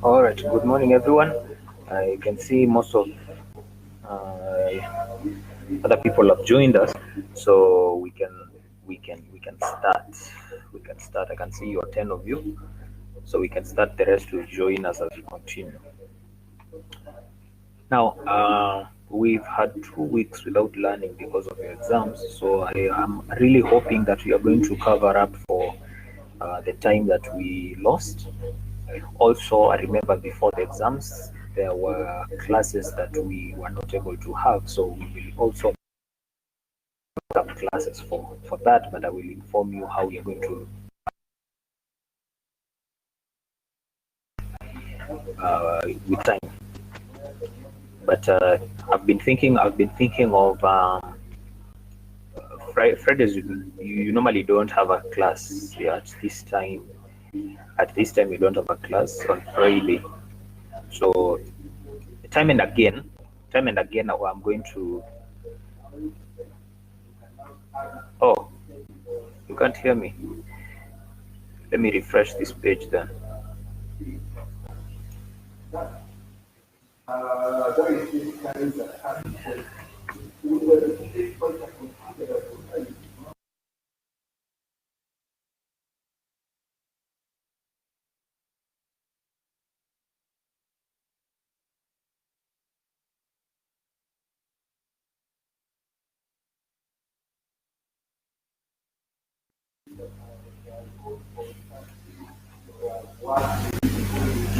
All right. Good morning, everyone. I can see most of other people have joined us, so we can start. We can start. I can see you are 10 of you, so we can start. The rest will join us as we continue. Now, we've had 2 weeks without learning because of your exams, so I am really hoping that we are going to cover up for the time that we lost. Also, I remember before the exams, there were classes that we were not able to have, so we will also have classes for that, but I will inform you how we are going to with time. But I've been thinking of Fridays. You normally don't have a class, yeah, at this time. At this time, you don't have a class on Friday. So time and again, I'm going to. Oh, you can't hear me. Let me refresh this page then.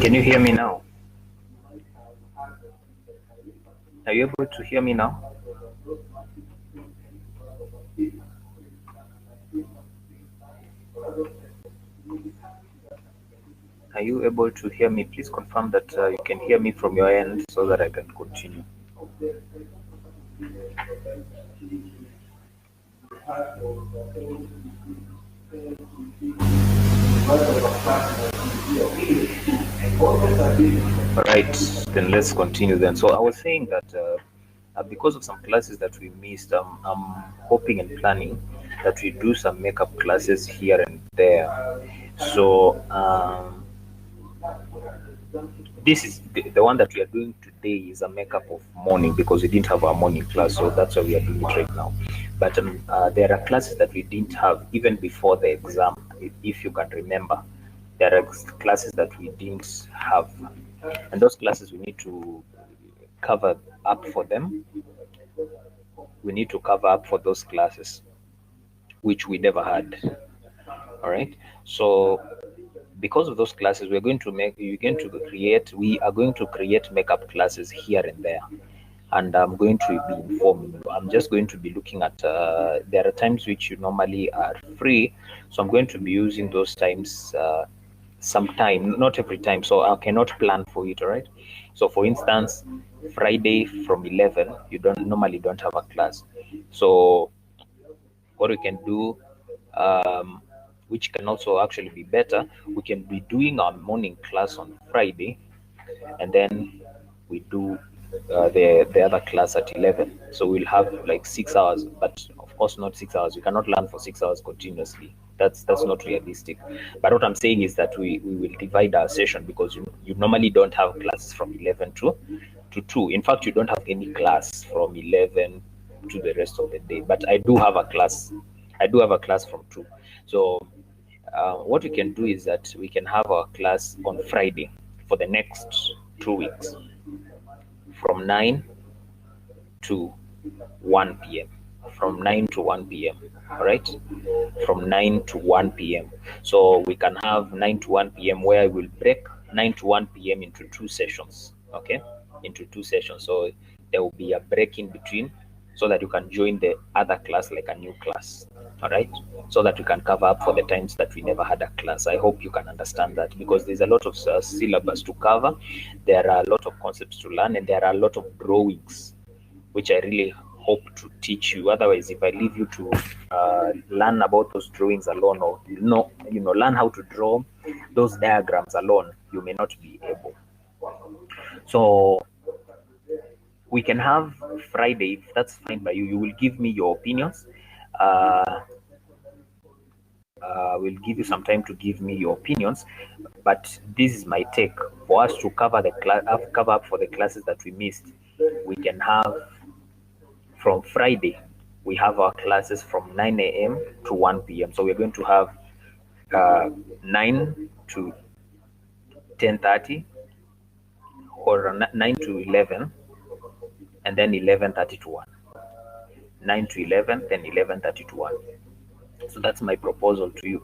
Can you hear me now? Are you able to hear me now? Are you able to hear me? Please confirm that you can hear me from your end so that I can continue. All right, then let's continue then. So I was saying that because of some classes that we missed, I'm hoping and planning that we do some makeup classes here and there. So this is the one that we are doing today is a makeup of morning because we didn't have our morning class, so that's why we are doing it right now. But there are classes that we didn't have even before the exam, if you can remember. There are classes that we didn't have, and those classes we need to cover up for them. We need to cover up for those classes which we never had. All right. So because of those classes, we are going to create makeup classes here and there, and I'm going to be informing you. I'm just going to be looking at there are times which you normally are free, so I'm going to be using those times sometime, not every time, so I cannot plan for it. All right. So for instance, Friday from 11 you don't have a class, so what we can do, which can also actually be better, we can be doing our morning class on Friday, and then we do the other class at 11. So we'll have like 6 hours, but of course not 6 hours. We cannot learn for 6 hours continuously. That's not realistic. But what I'm saying is that we will divide our session because you normally don't have classes from 11 to 2. In fact, you don't have any class from 11 to the rest of the day. But I do have a class. I do have a class from 2. So what we can do is that we can have our class on Friday for the next 2 weeks from 9 to 1 p.m. From 9 to 1 p.m. All right, from 9 to 1 p.m. So we can have 9 to 1 p.m. where we'll break 9 to 1 p.m. into 2 sessions. Okay, into 2 sessions. So there will be a break in between so that you can join the other class like a new class. All right, so that we can cover up for the times that we never had a class. I hope you can understand that because there's a lot of syllabus to cover, there are a lot of concepts to learn, and there are a lot of drawings which I really hope to teach you. Otherwise, if I leave you to learn about those drawings alone, or learn how to draw those diagrams alone, you may not be able. So we can have Friday, if that's fine by you. You will give me your opinions. will give you some time to give me your opinions, but this is my take. For us to cover cover up for the classes that we missed, we can have from Friday. We have our classes from 9 a.m. to 1 p.m. So we're going to have 9 to 10:30, or 9 to 11, and then 11:30 to 1. 9 to 11, then 11:30 to 1. So that's my proposal to you.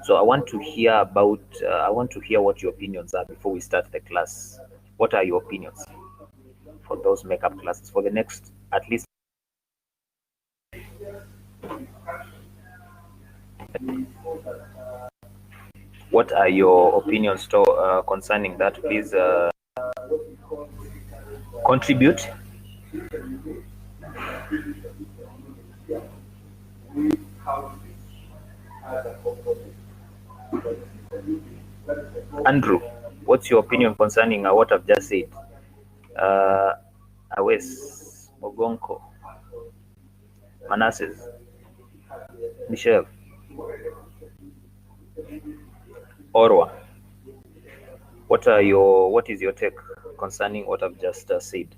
So I want to hear what your opinions are before we start the class. What are your opinions for those makeup classes for the next at least? What are your opinions concerning that? Please contribute. Andrew, what's your opinion concerning what I've just said? Awes, Mogonko, Manasseh, Michelle, Orwa. What is your take concerning what I've just said?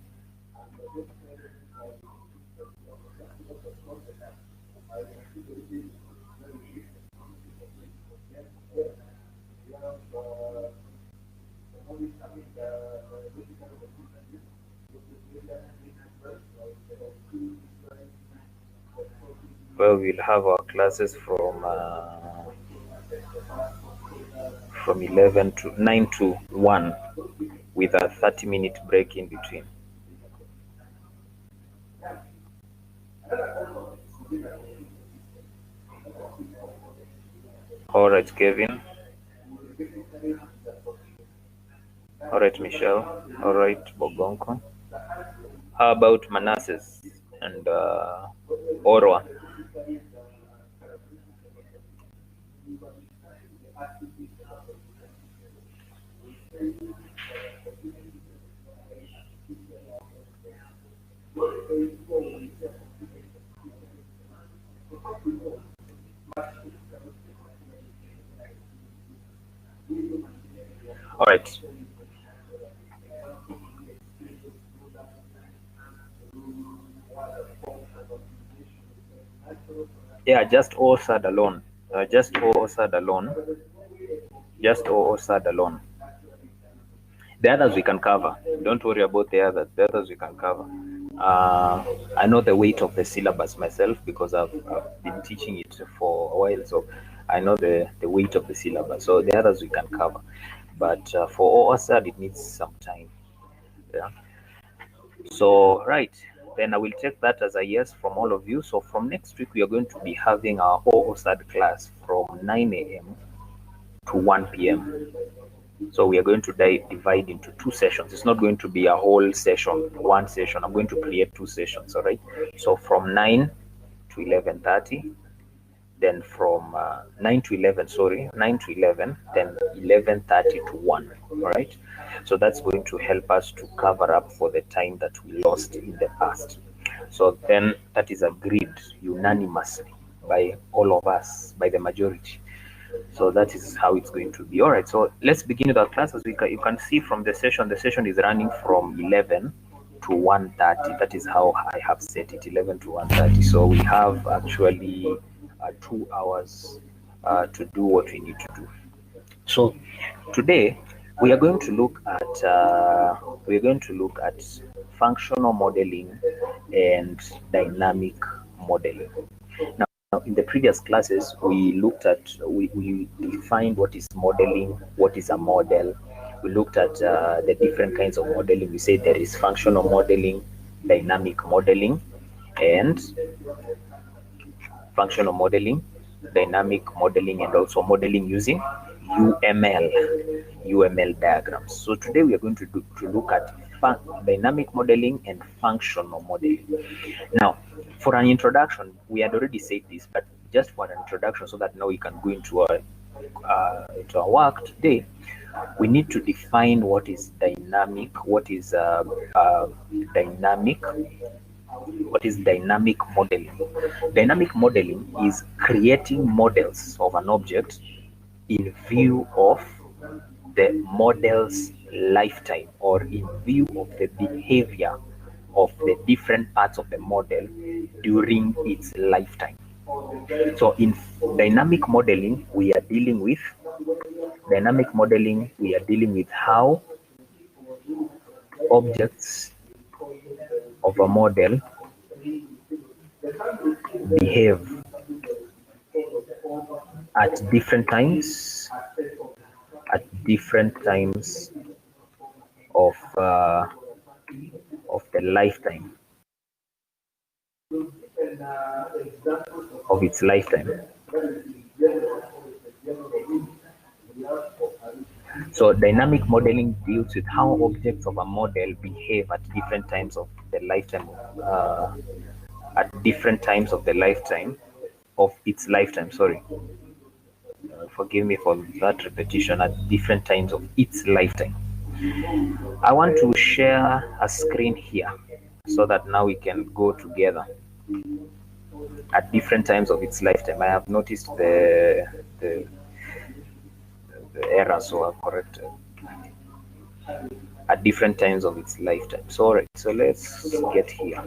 Well, we'll have our classes from 11 to 9 to 1 with a 30-minute break in between. All right, Kevin. All right, Michelle. All right, Bogonko. How about Manasseh and Orwa? All right. Yeah, just OSAD alone. Just OSAD alone. Just OSAD alone. The others we can cover. Don't worry about the others. The others we can cover. I know the weight of the syllabus myself because I've been teaching it for a while, so I know the weight of the syllabus. So the others we can cover, but for OSAD it needs some time. Yeah. So right, then I will take that as a yes from all of you. So from next week we are going to be having our OSAD class from 9 a.m. to 1 p.m. So we are going to divide into 2 sessions. It's not going to be a whole session, one session. I'm going to create 2 sessions, all right? So from 9 to 11:30, then from 9 to 11, sorry, 9 to 11, then 11:30 to 1, all right? So that's going to help us to cover up for the time that we lost in the past. So then that is agreed unanimously by all of us, by the majority. So that is how it's going to be. All right, so let's begin with our class. As you can see from the session is running from 11 to 1:30. That is how I have set it, 11 to 1:30. So we have actually 2 hours to do what we need to do. So today we are going to look at functional modeling and dynamic modeling. Now, in the previous classes, we defined what is modeling, what is a model. We looked at the different kinds of modeling. We said there is functional modeling, dynamic modeling, and functional modeling, dynamic modeling, and also modeling using UML diagrams. So today we are going to look at dynamic modeling and functional modeling. Now, for an introduction, we had already said this, but just for an introduction, so that now we can go into our work today, we need to define what is dynamic, what is dynamic, What is dynamic modeling? Dynamic modeling is creating models of an object in view of the model's lifetime, or in view of the behavior of the different parts of the model during its lifetime. So in dynamic modeling, we are dealing with how objects of a model behave at different times of the lifetime of its lifetime. So dynamic modeling deals with how objects of a model behave at different times of the lifetime of its lifetime. Sorry. Forgive me for that repetition. At different times of its lifetime. I want to share a screen here so that now we can go together. At different times of its lifetime, I have noticed the error, so I've corrected. At different times of its lifetime. So, all right, so let's get here.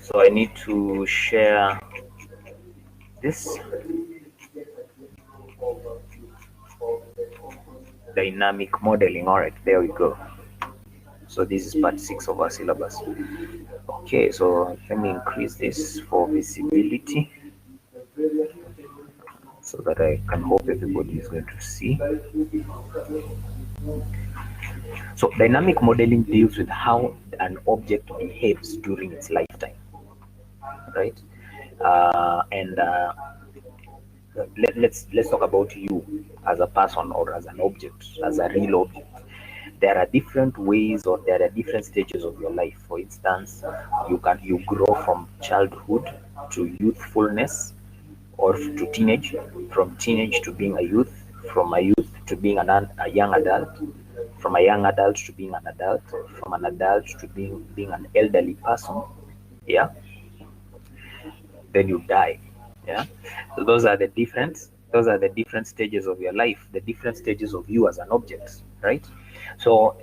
So I need to share this dynamic modeling. All right, there we go. So this is part 6 of our syllabus. Okay, so let me increase this for visibility so that I can hope everybody is going to see. So dynamic modeling deals with how an object behaves during its lifetime, right? Let's talk about you as a person or as an object, as a real object. There are different ways, or there are different stages of your life. For instance, you grow from childhood to youthfulness, or to teenage, from teenage to being a youth, from a youth to being a young adult, from a young adult to being an adult, from an adult to being an elderly person. Yeah. Then you die. Yeah. So those are the different stages of your life, the different stages of you as an object, right? So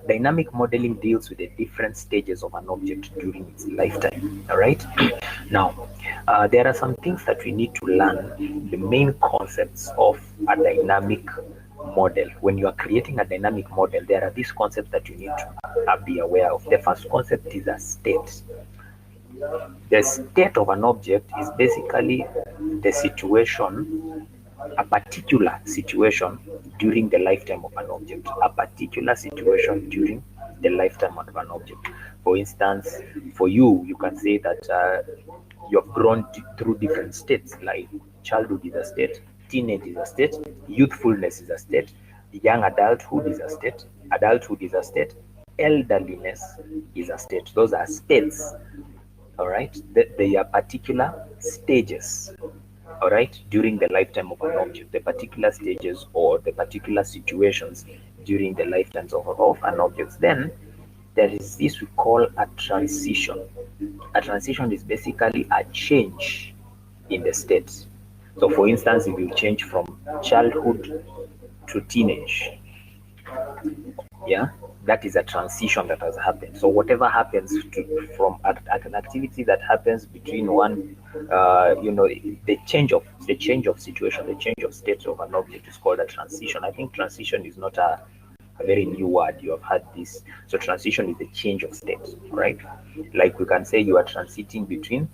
dynamic modeling deals with the different stages of an object during its lifetime. All right. Now, there are some things that we need to learn, the main concepts of a dynamic model. When you are creating a dynamic model, there are these concepts that you need to be aware of. The first concept is a state. The state of an object is basically the situation, a particular situation during the lifetime of an object. A particular situation during the lifetime of an object. For instance, for you, you can say that you have grown through different states, like childhood is a state, teenage is a state, youthfulness is a state, young adulthood is a state, adulthood is a state, elderliness is a state. Those are states. All right, they are particular stages, all right, during the lifetime of an object, the particular stages or the particular situations during the lifetimes of an object. Then there is this we call a transition. A transition is basically a change in the state. So for instance, if you change from childhood to teenage, yeah, that is a transition that has happened. So whatever happens from an activity that happens between one, the change of situation, the change of state of an object is called a transition. I think transition is not a very new word. You have heard this. So transition is the change of state, right? Like we can say you are transiting between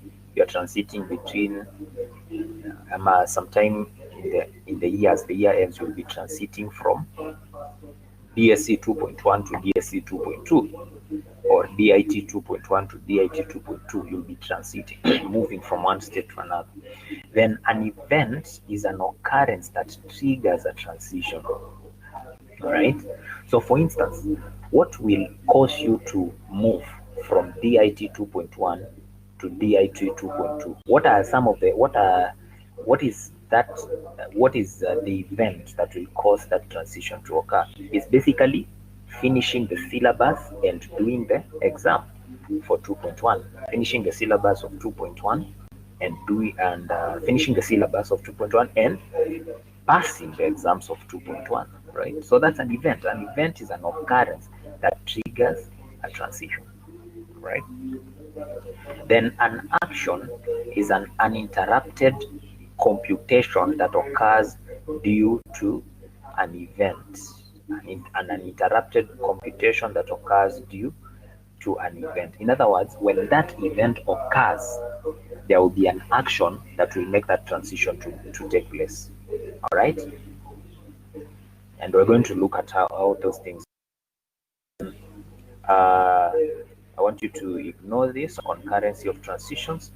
sometime in the years, the year ends, you'll be transiting from DSC 2.1 to DSC 2.2, or DIT 2.1 to DIT 2.2. You'll be transiting, moving from one state to another. Then an event is an occurrence that triggers a transition. All right. So for instance, what will cause you to move from DIT 2.1 to DIT 2.2? What is the event that will cause that transition to occur? It's basically finishing the syllabus and doing the exam for 2.1, finishing the syllabus of 2.1 and finishing the syllabus of 2.1 and passing the exams of 2.1, right? So that's an event. An event is an occurrence that triggers a transition, right? Then an action is an uninterrupted computation that occurs due to an event. An uninterrupted computation that occurs due to an event. In other words, when that event occurs, there will be an action that will make that transition to take place. All right? And we're going to look at how those things. I want you to ignore this concurrency of transitions.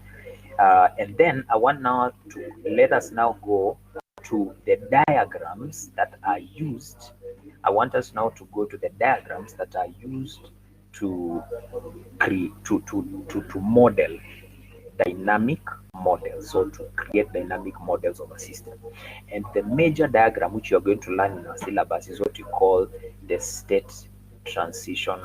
And then I want now to let us now go to the diagrams that are used. I want us now to go to the diagrams that are used to create to model dynamic models, so to create dynamic models of a system. And the major diagram which you're going to learn in our syllabus is what you call the state transition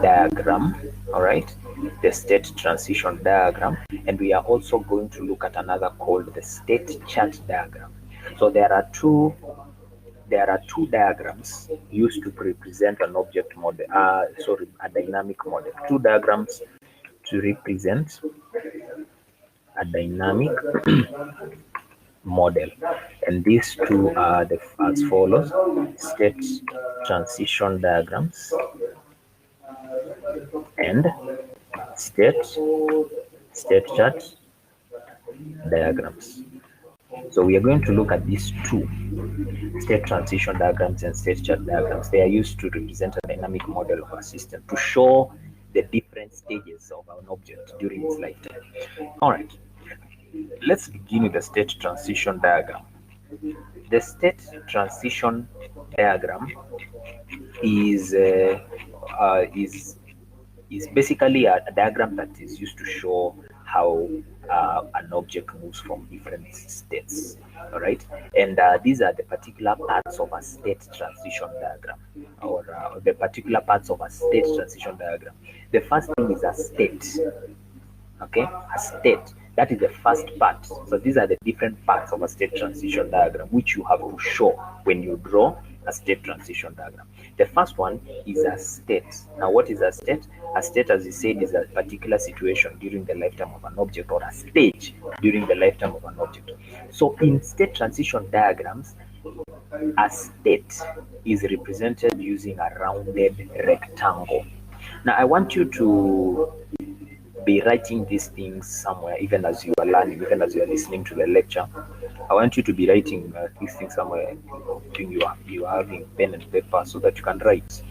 diagram. All right, the state transition diagram. And we are also going to look at another called the state chart diagram. So there are two diagrams used to represent an object model, a dynamic model. Two diagrams to represent a dynamic model, and these two are as follows: state transition diagrams and state chart diagrams. So we are going to look at these two, state transition diagrams and state chart diagrams. They are used to represent a dynamic model of a system to show the different stages of an object during its lifetime. All right, let's begin with the state transition diagram. The state transition diagram is basically a diagram that is used to show how an object moves from different states. All right, and these are the particular parts of a state transition diagram, or the particular parts of a state transition diagram. The first thing is a state. Okay, a state. That is the first part. So these are the different parts of a state transition diagram which you have to show when you draw a state transition diagram. The first one is a state. Now, what is a state? A state, as you said, is a particular situation during the lifetime of an object, or a stage during the lifetime of an object. So in state transition diagrams, a state is represented using a rounded rectangle. Now, I want you to be writing these things somewhere, even as you are learning, even as you are listening to the lecture. I want you to be writing these things somewhere. You are having pen and paper so that you can write,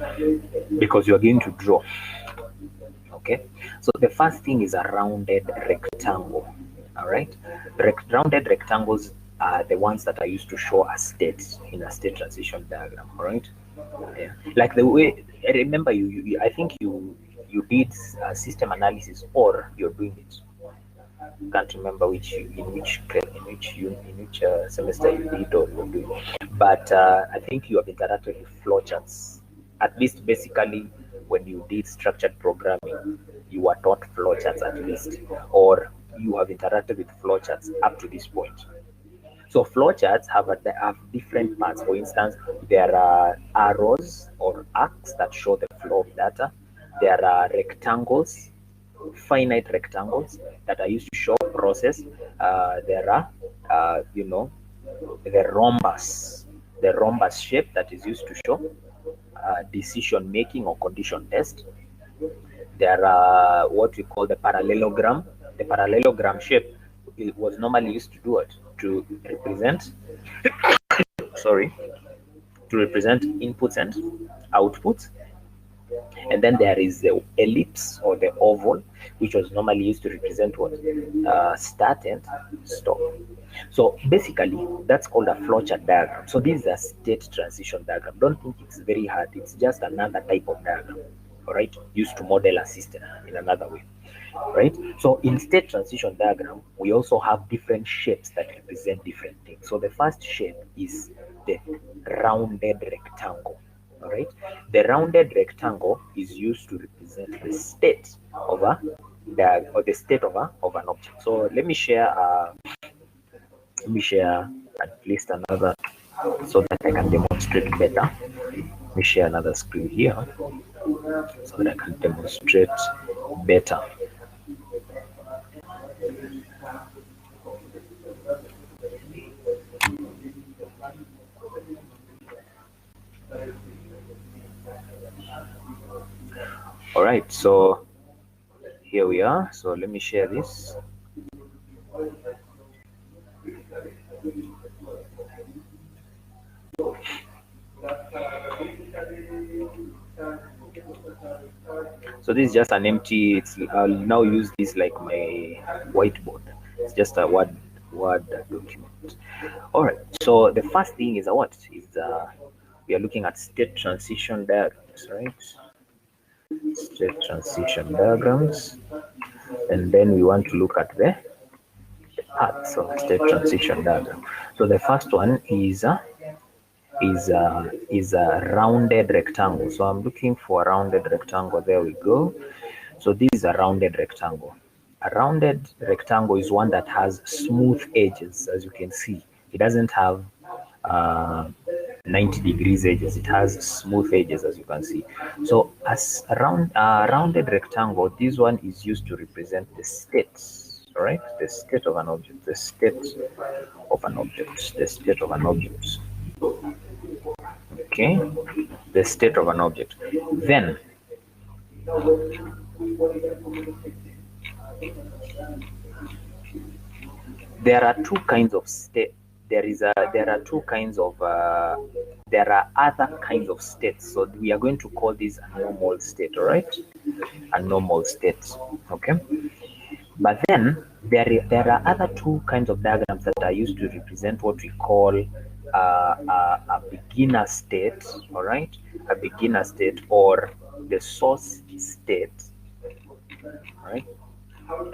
because you are going to draw. Okay, so the first thing is a rounded rectangle. All right, rounded rectangles are the ones that are used to show a state in a state transition diagram. All right, yeah, like the way I remember I think you did system analysis, or you're doing it. Can't remember in which semester you did or you're doing. But I think you have interacted with flowcharts. At least, basically, when you did structured programming, you were taught flowcharts at least, or you have interacted with flowcharts up to this point. So flowcharts have different parts. For instance, there are arrows or arcs that show the flow of data. There are rectangles, finite rectangles that are used to show process. There are, the rhombus shape that is used to show decision making or condition test. There are what we call the parallelogram. The parallelogram shape was normally used to do it to represent inputs and outputs. And then there is the ellipse or the oval, which was normally used to represent what? Start and stop. So basically, that's called a flowchart diagram. So this is a state transition diagram. Don't think it's very hard. It's just another type of diagram, all right, used to model a system in another way, right? So in state transition diagram, we also have different shapes that represent different things. So the first shape is the rounded rectangle. All right. The rounded rectangle is used to represent the state of a the state of an object. So let me share at least another so that I can demonstrate better. Let me share another screen here so that I can demonstrate better. All right, so here we are. So let me share this. So this is just an empty. I'll now use this like my whiteboard. It's just a word document. All right. So the first thing is what is we are looking at state transition diagrams, right? State transition diagrams, and then we want to look at the parts of state transition diagram. So the first one is a rounded rectangle. So I'm looking for a rounded rectangle. There we go. So this is a rounded rectangle. A rounded rectangle is one that has smooth edges, as you can see. It doesn't have uh, 90 degrees edges. It has smooth edges, as you can see. So as a rounded rectangle, this one is used to represent the states, right? The state of an object, the state of an object, the state of an object. Okay, the state of an object. Then there are two kinds of state. There are two kinds of there are other kinds of states. So we are going to call this a normal state, all right? A normal state. Okay. But then there are other two kinds of diagrams that are used to represent what we call a beginner state, all right? A beginner state or the source state, all right?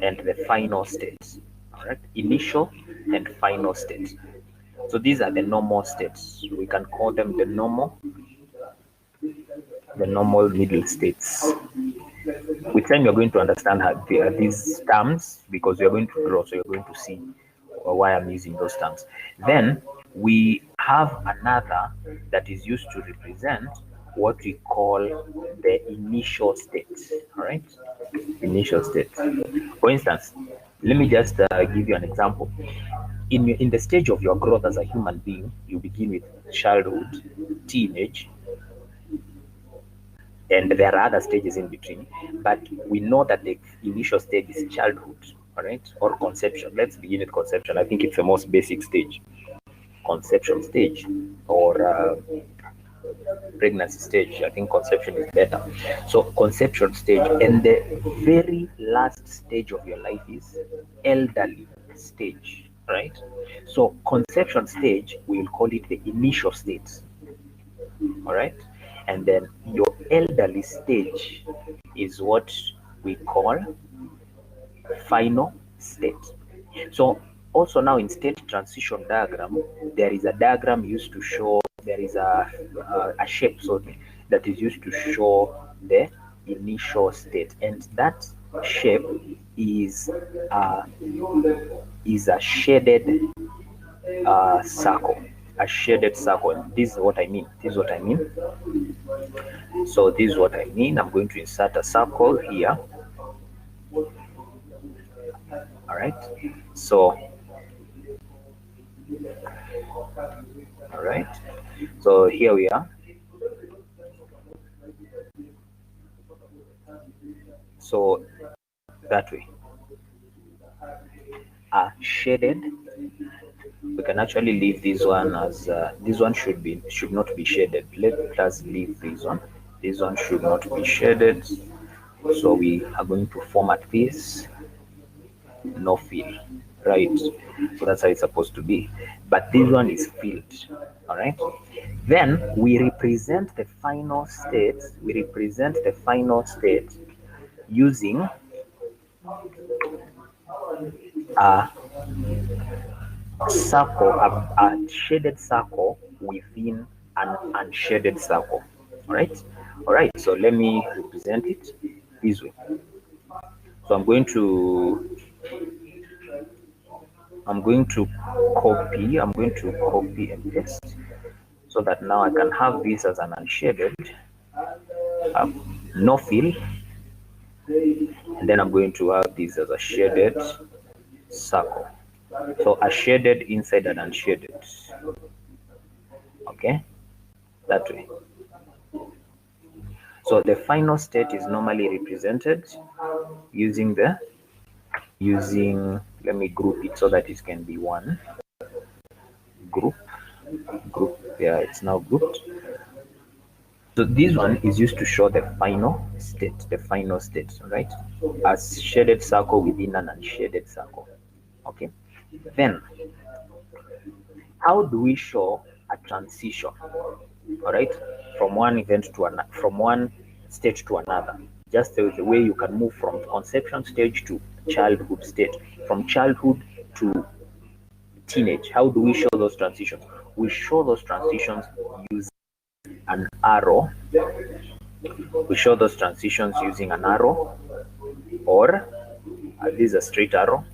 And the final state, all right? Initial and final state. So these are the normal states. We can call them the normal middle states. With time, you're going to understand how these terms because you're going to draw, so you're going to see why I'm using those terms. Then we have another that is used to represent what we call the initial state. All right, initial state. For instance, let me just give you an example. In the stage of your growth as a human being, you begin with childhood, teenage, and there are other stages in between, but we know that the initial stage is childhood, all right, or conception. Let's begin with conception. I think it's the most basic stage, conception stage, or pregnancy stage. I think conception is better. So conception stage, and the very last stage of your life is elderly stage, right? So conception stage, we will call it the initial state, all right? And then your elderly stage is what we call final state. So also now in state transition diagram, there is a diagram used to show, there is a shape that is used to show the initial state, and that shape is a shaded circle. A shaded circle. This is what I mean. This is what I mean. So this is what I mean. I'm going to insert a circle here. All right. So, all right. So here we are. So that way, a shaded. We can actually leave this one as this one should not be shaded. Let us leave this one. This one should not be shaded. So we are going to format this no fill, right? So that's how it's supposed to be. But this one is filled, all right? Then we represent the final state. We represent the final state using a circle, a shaded circle within an unshaded circle. All right, so let me represent it this way. So I'm going to copy and paste so that now I can have this as an unshaded, no fill, and then I'm going to have this as a shaded circle. So a shaded inside an unshaded. Okay, that way. So the final state is normally represented using let me group it so that it can be one group. Yeah, it's now grouped. So this one is used to show the final state, right? As shaded circle within an unshaded circle. Okay. Then, how do we show a transition? All right, from one event to another, from one stage to another. Just the way you can move from conception stage to childhood stage, from childhood to teenage. How do we show those transitions? We show those transitions using an arrow. We show those transitions using an arrow, or this is a straight arrow.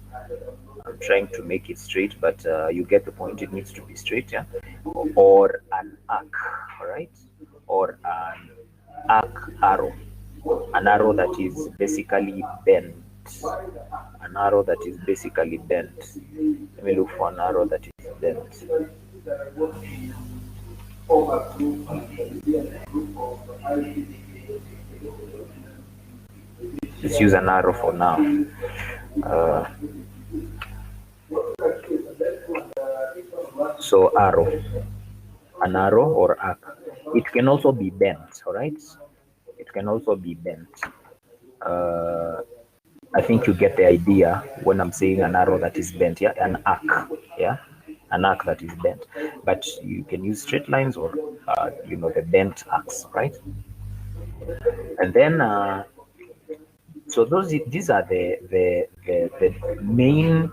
I'm trying to make it straight, but you get the point. It needs to be straight, yeah. Or an arc, all right, or an arc arrow, an arrow that is basically bent, an arrow that is basically bent. Let me look for an arrow that is bent. Let's use an arrow for now. Uh, so arrow, an arrow or arc. It can also be bent, all right? It can also be bent. Uh, I think you get the idea when I'm saying an arrow that is bent, yeah, an arc, yeah, an arc that is bent. But you can use straight lines or, the bent arcs, right? And then, so these are the main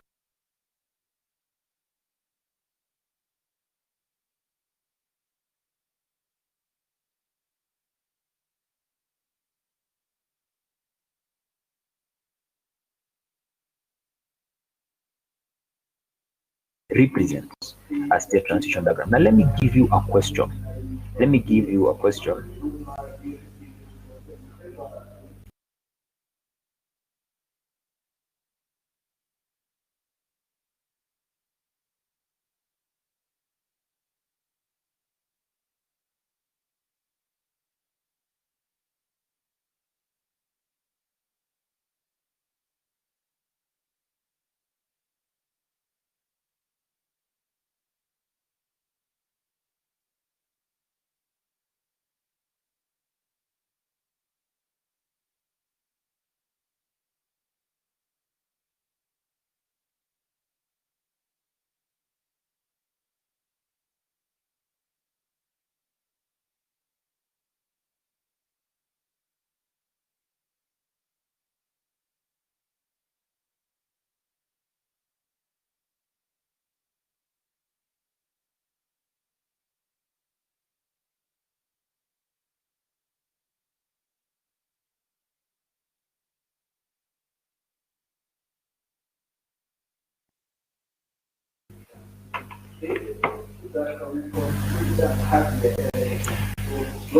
represents a state transition diagram. Now, let me give you a question. Let me give you a question.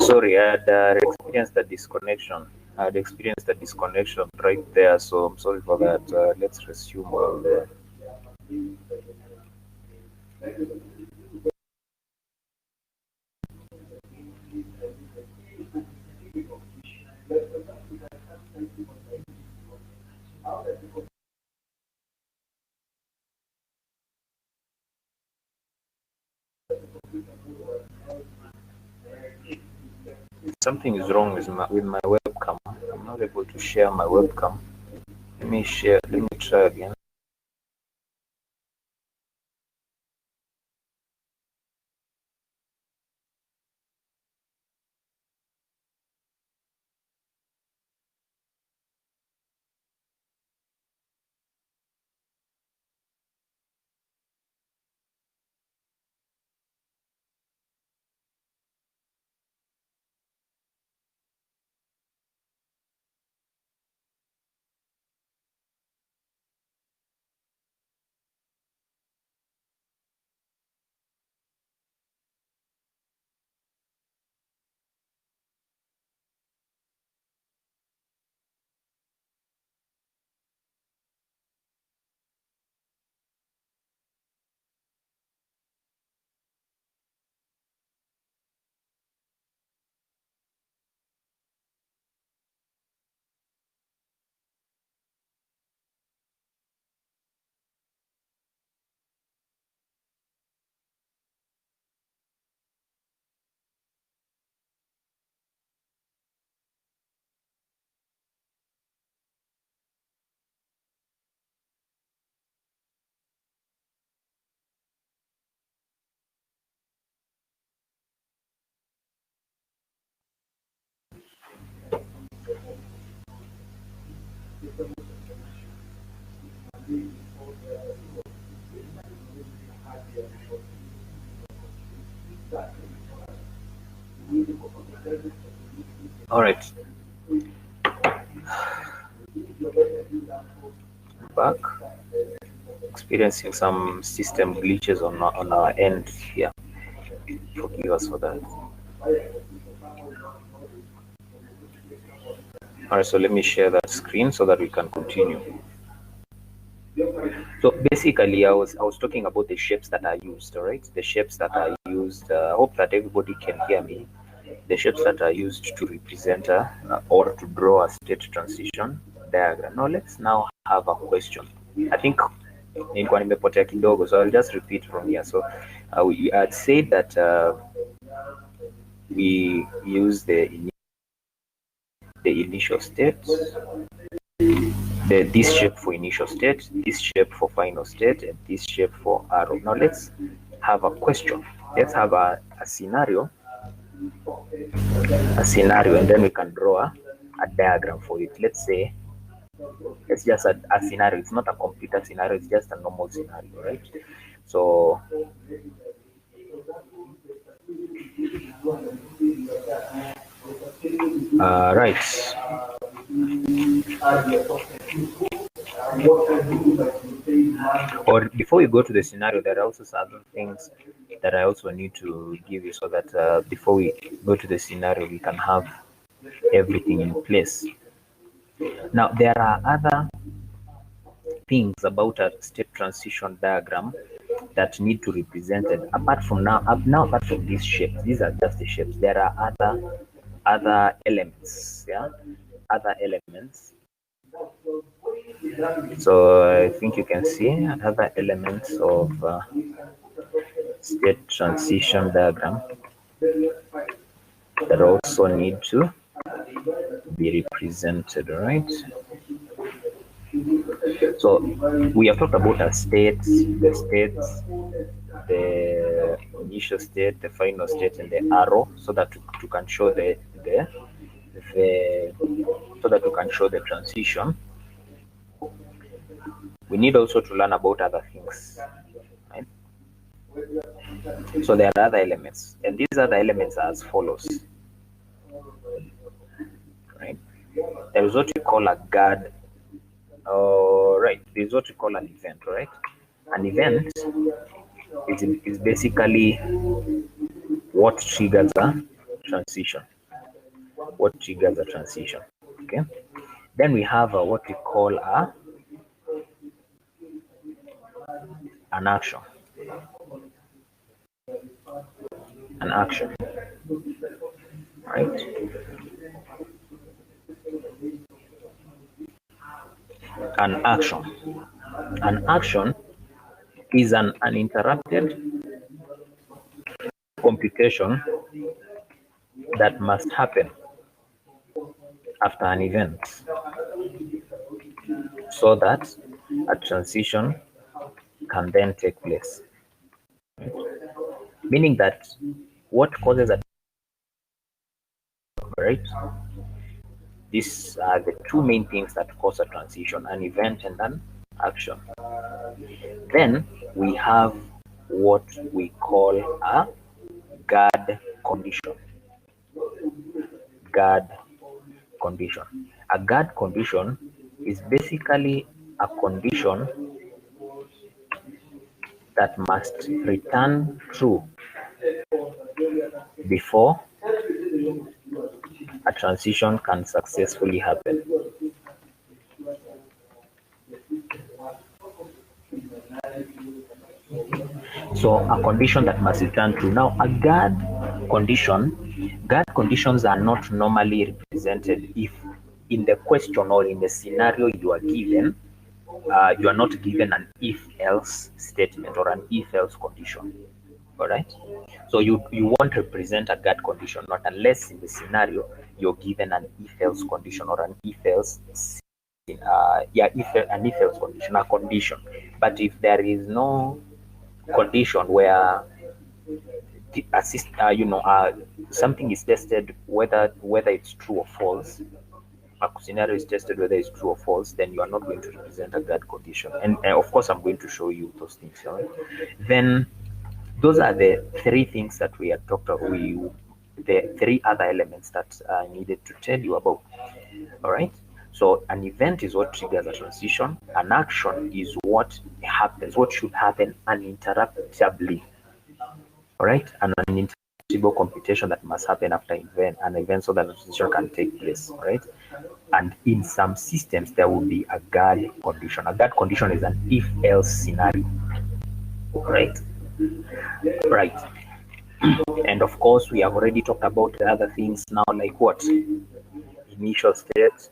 Sorry, I had experienced the disconnection. I had experienced the disconnection right there, so I'm sorry for that. Let's resume while there. Something is wrong with my webcam. I'm not able to share my webcam. Let me try again. All right, back. Experiencing some system glitches on our end here. Forgive us for that. All right, so let me share that screen so that we can continue. So basically, I was talking about the shapes that are used. All right, the shapes that are used. I hope that everybody can hear me. The shapes that are used to represent or to draw a state transition diagram. Now let's now have a question. I think nilikuwa nimepotea kidogo, so I'll just repeat from here. So we had said that we use the initial state, this shape for initial state, this shape for final state, and this shape for arrow. Now let's have a question. Let's have a scenario, and then we can draw a diagram for it. Let's say it's just a scenario. It's not a computer scenario. It's just a normal scenario, right? So right. Or before we go to the scenario, there are also certain things that I also need to give you so that before we go to the scenario, we can have everything in place. Now, there are other things about a state transition diagram that need to be presented. Apart from apart from these shapes, these are just the shapes. There are other elements, yeah, other elements. So I think you can see other elements of state transition diagram that also need to be represented, right? So we have talked about the states, the initial state, the final state, and the arrow, so that you can show so that you can show the transition. We need also to learn about other things, right? So there are other elements, and these other elements are as follows, right? There is what we call a guard. Right, there is what we call an event, right? An event is basically what triggers a transition. What triggers a transition? Okay. Then we have what we call an action. An action, right? An action. An action is an uninterrupted computation that must happen after an event so that a transition can then take place. Meaning that what causes a, right? These are the two main things that cause a transition, an event and an action. Then we have what we call a guard condition. Guard condition. A guard condition is basically a condition that must return true before a transition can successfully happen. So a condition that must return true. Now a guard conditions are not normally represented if in the question or in the scenario you are given, you are not given an if-else statement or an if-else condition. All right. So you won't represent a guard condition, not unless in the scenario you're given an if-else condition or an if-else an if-else condition, a condition. But if there is no condition where something is tested whether it's true or false, a scenario is tested whether it's true or false, then you are not going to represent a guard condition. And of course, I'm going to show you those things. All right? Then those are the three things that we had talked about. The three other elements that I needed to tell you about. All right. So an event is what triggers a transition. An action is what happens, what should happen uninterruptibly. All right. And an interruptible computation that must happen after an event so that the transition can take place. All right. And in some systems, there will be a guard condition. A guard condition is an if-else scenario. All right. Right. And of course, we have already talked about the other things now, like what? Initial state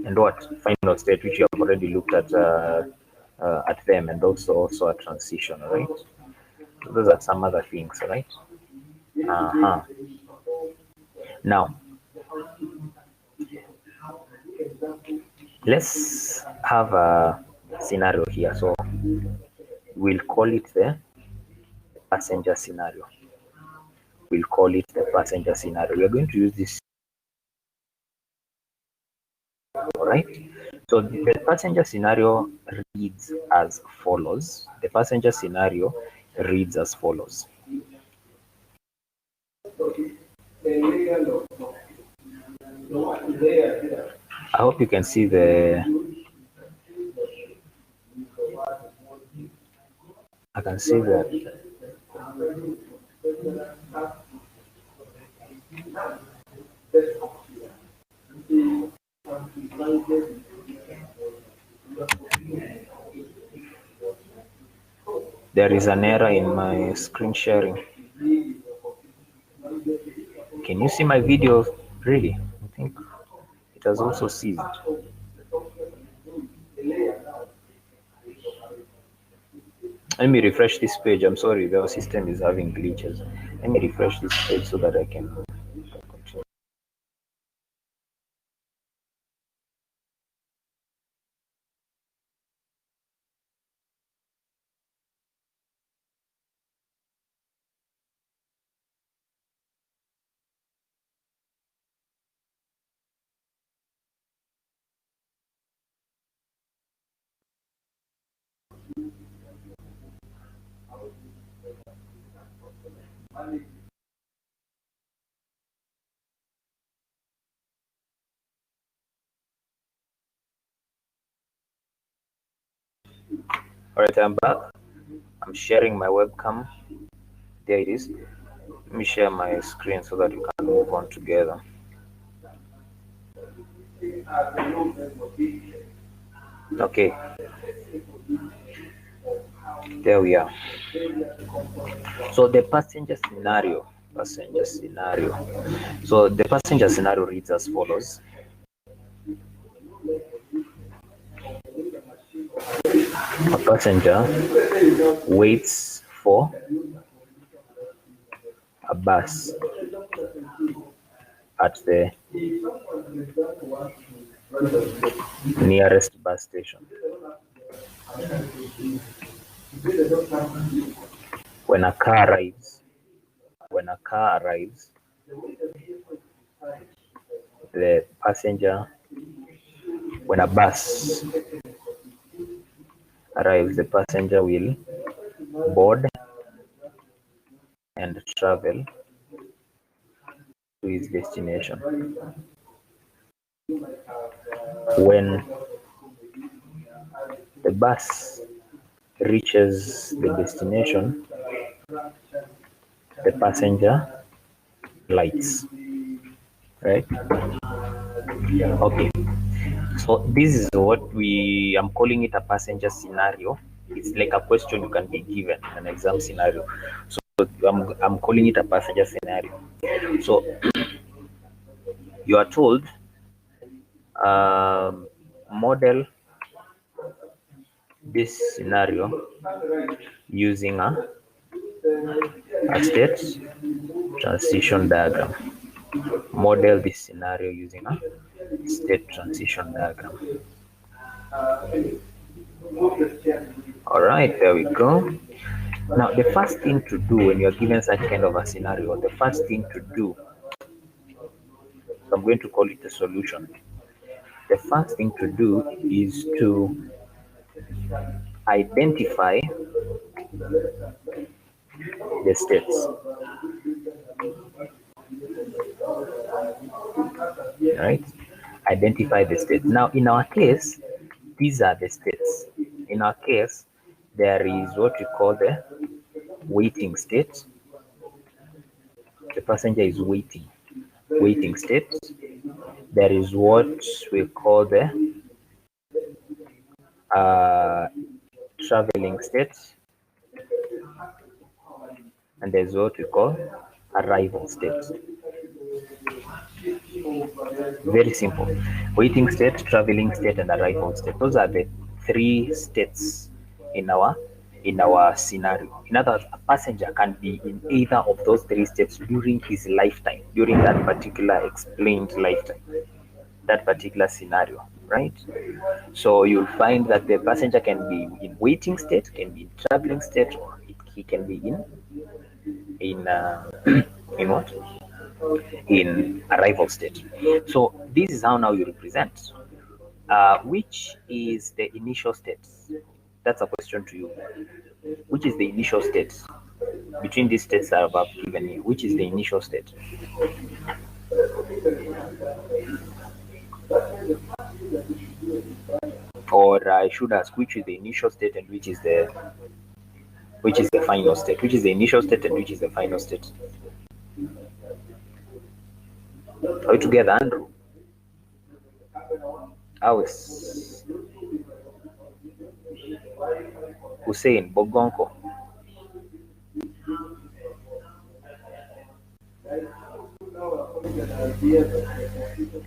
and what? Final state, which you have already looked at them, and also a transition, right? So those are some other things, right? Now, let's have a scenario here. So we'll call it the passenger scenario. We'll call it the passenger scenario. We're going to use this. All right. So the passenger scenario reads as follows. The passenger scenario reads as follows. I hope you can see I can see that. There is an error in my screen sharing. Can you see my video? Really? I think it has also ceased. Let me refresh this page. I'm sorry, the system is having glitches. Let me refresh this page so that I can continue. All right, I'm back. I'm sharing my webcam. There it is. Let me share my screen so that we can move on together. Okay. There we are. So the passenger scenario. So the passenger scenario reads as follows. A passenger waits for a bus at the nearest bus station. When a car arrives, the passenger, when a bus arrives, the passenger will board and travel to his destination. When the bus reaches the destination, the passenger lights, right? Okay, so this is what I'm calling it a passenger scenario. It's like a question you can be given, an exam scenario. So I'm calling it a passenger scenario. So you are told model this scenario using a state transition diagram. Model this scenario using a state transition diagram. All right, there we go. Now, the first thing to do when you're given such kind of a scenario, the first thing to do I'm going to call it a solution. The first thing to do is to identify the states. Right? Identify the states. Now, in our case, these are the states. In our case, there is what we call the waiting state. The passenger is waiting state. There is what we call the traveling state, and there's what we call arrival state. Very simple. Waiting state, traveling state, and arrival state. Those are the three states in our scenario. In other words, a passenger can be in either of those three states during his lifetime, during that particular explained lifetime, that particular scenario, right? So you'll find that the passenger can be in waiting state, can be in traveling state, or he can be in in what? In arrival state. So this is how now you represent. Which is the initial state? That's a question to you. Which is the initial state? Between these states that I've given you, which is the initial state? Or I should ask, which is the initial state and which is the final state? Which is the initial state and which is the final state? Are we together, Andrew? Awes. Hussein, Bogonko.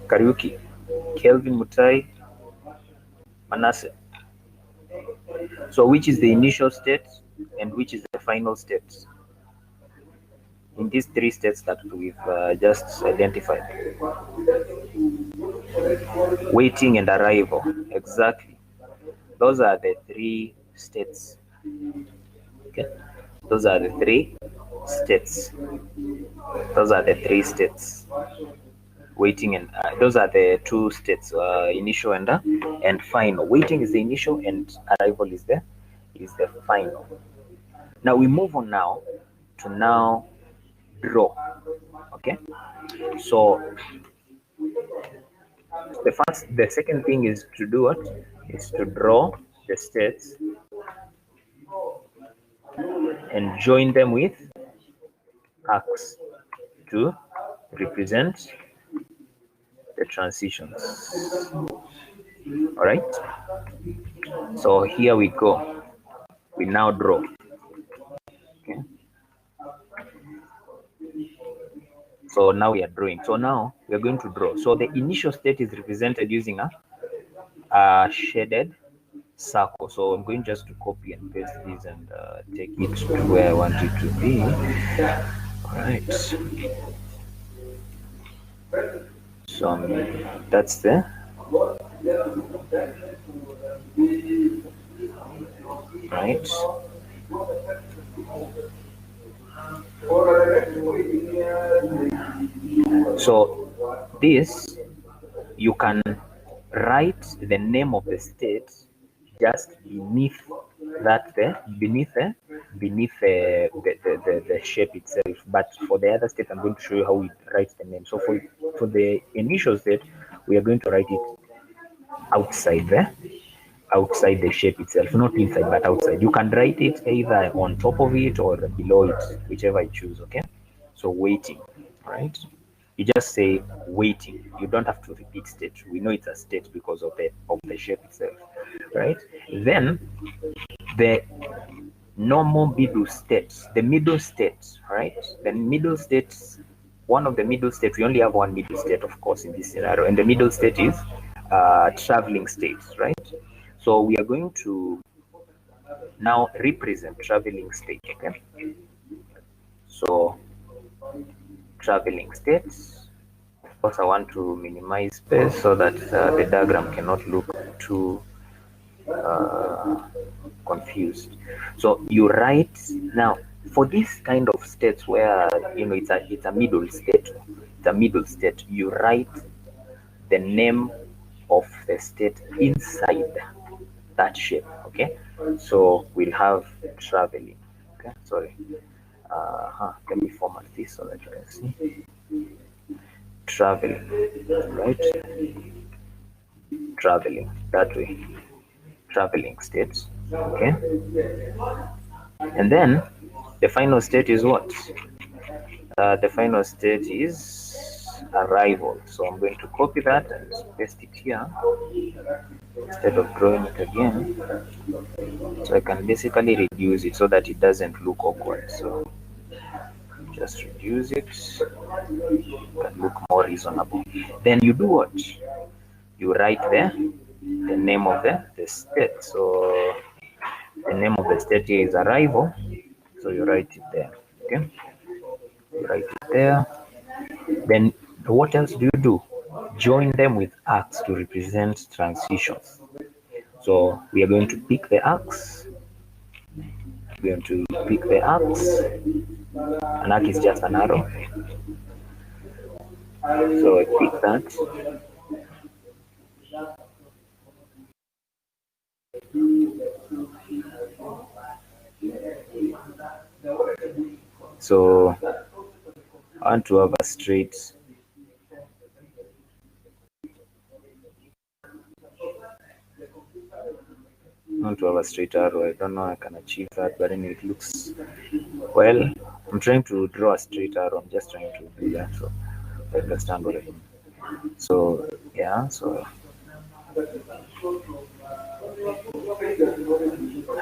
Kariuki, Kelvin Mutai, Manasseh. So which is the initial state and which is the final state in these three states that we've just identified? Waiting and arrival. Exactly. Those are the three states. Okay. Those are the three states. Those are the three states. Waiting and those are the two states, initial and final. Waiting is the initial and arrival is the final. Now we move on now to draw. Okay, so the second thing is to do what? Is to draw the states and join them with arcs to represent the transitions. All right, so here we go. We now draw. Okay, so now we are drawing. So now we are going to draw. So the initial state is represented using a shaded circle. So I'm going just to copy and paste this and take it to where I want it to be. All right, so that's the right. So this, you can write the name of the state just beneath that beneath the shape itself. But for the other state, I'm going to show you how we write the name. So for the initial state, we are going to write it outside the shape itself, not inside but outside. You can write it either on top of it or below it, whichever you choose. Okay, so waiting, right? You just say waiting. You don't have to repeat state. We know it's a state because of the shape itself, right? Then the normal middle states, the middle states, right? The middle states, one of the middle states, we only have one middle state, of course, in this scenario, and the middle state is traveling states, right? So we are going to now represent traveling state. Okay, so traveling states. Of course, I want to minimize space so that the diagram cannot look too confused. So you write now for this kind of states where it's a middle state. the middle state, you write the name of the state inside that shape. Okay, so we'll have traveling. Okay, sorry. Let me format this so that you can see. Traveling, right? Traveling that way. Traveling states. Okay, and then the final state is what? The final state is arrival. So I'm going to copy that and paste it here instead of drawing it again. So I can basically reduce it so that it doesn't look awkward. So just reduce it, can look more reasonable. Then you do what? You write there the name of the state. So the name of the state here is arrival. So you write it there. Okay, you write it there. Then what else do you do? Join them with arcs to represent transitions. So we are going to pick the arcs. We're going to pick the arcs. An arc is just an arrow. So I pick that. So I want to have a straight. I want to have a straight arrow. I don't know I can achieve that, but anyway, it looks well. I'm trying to draw a straight arrow. I'm just trying to do that, so I understand what I mean. So yeah, so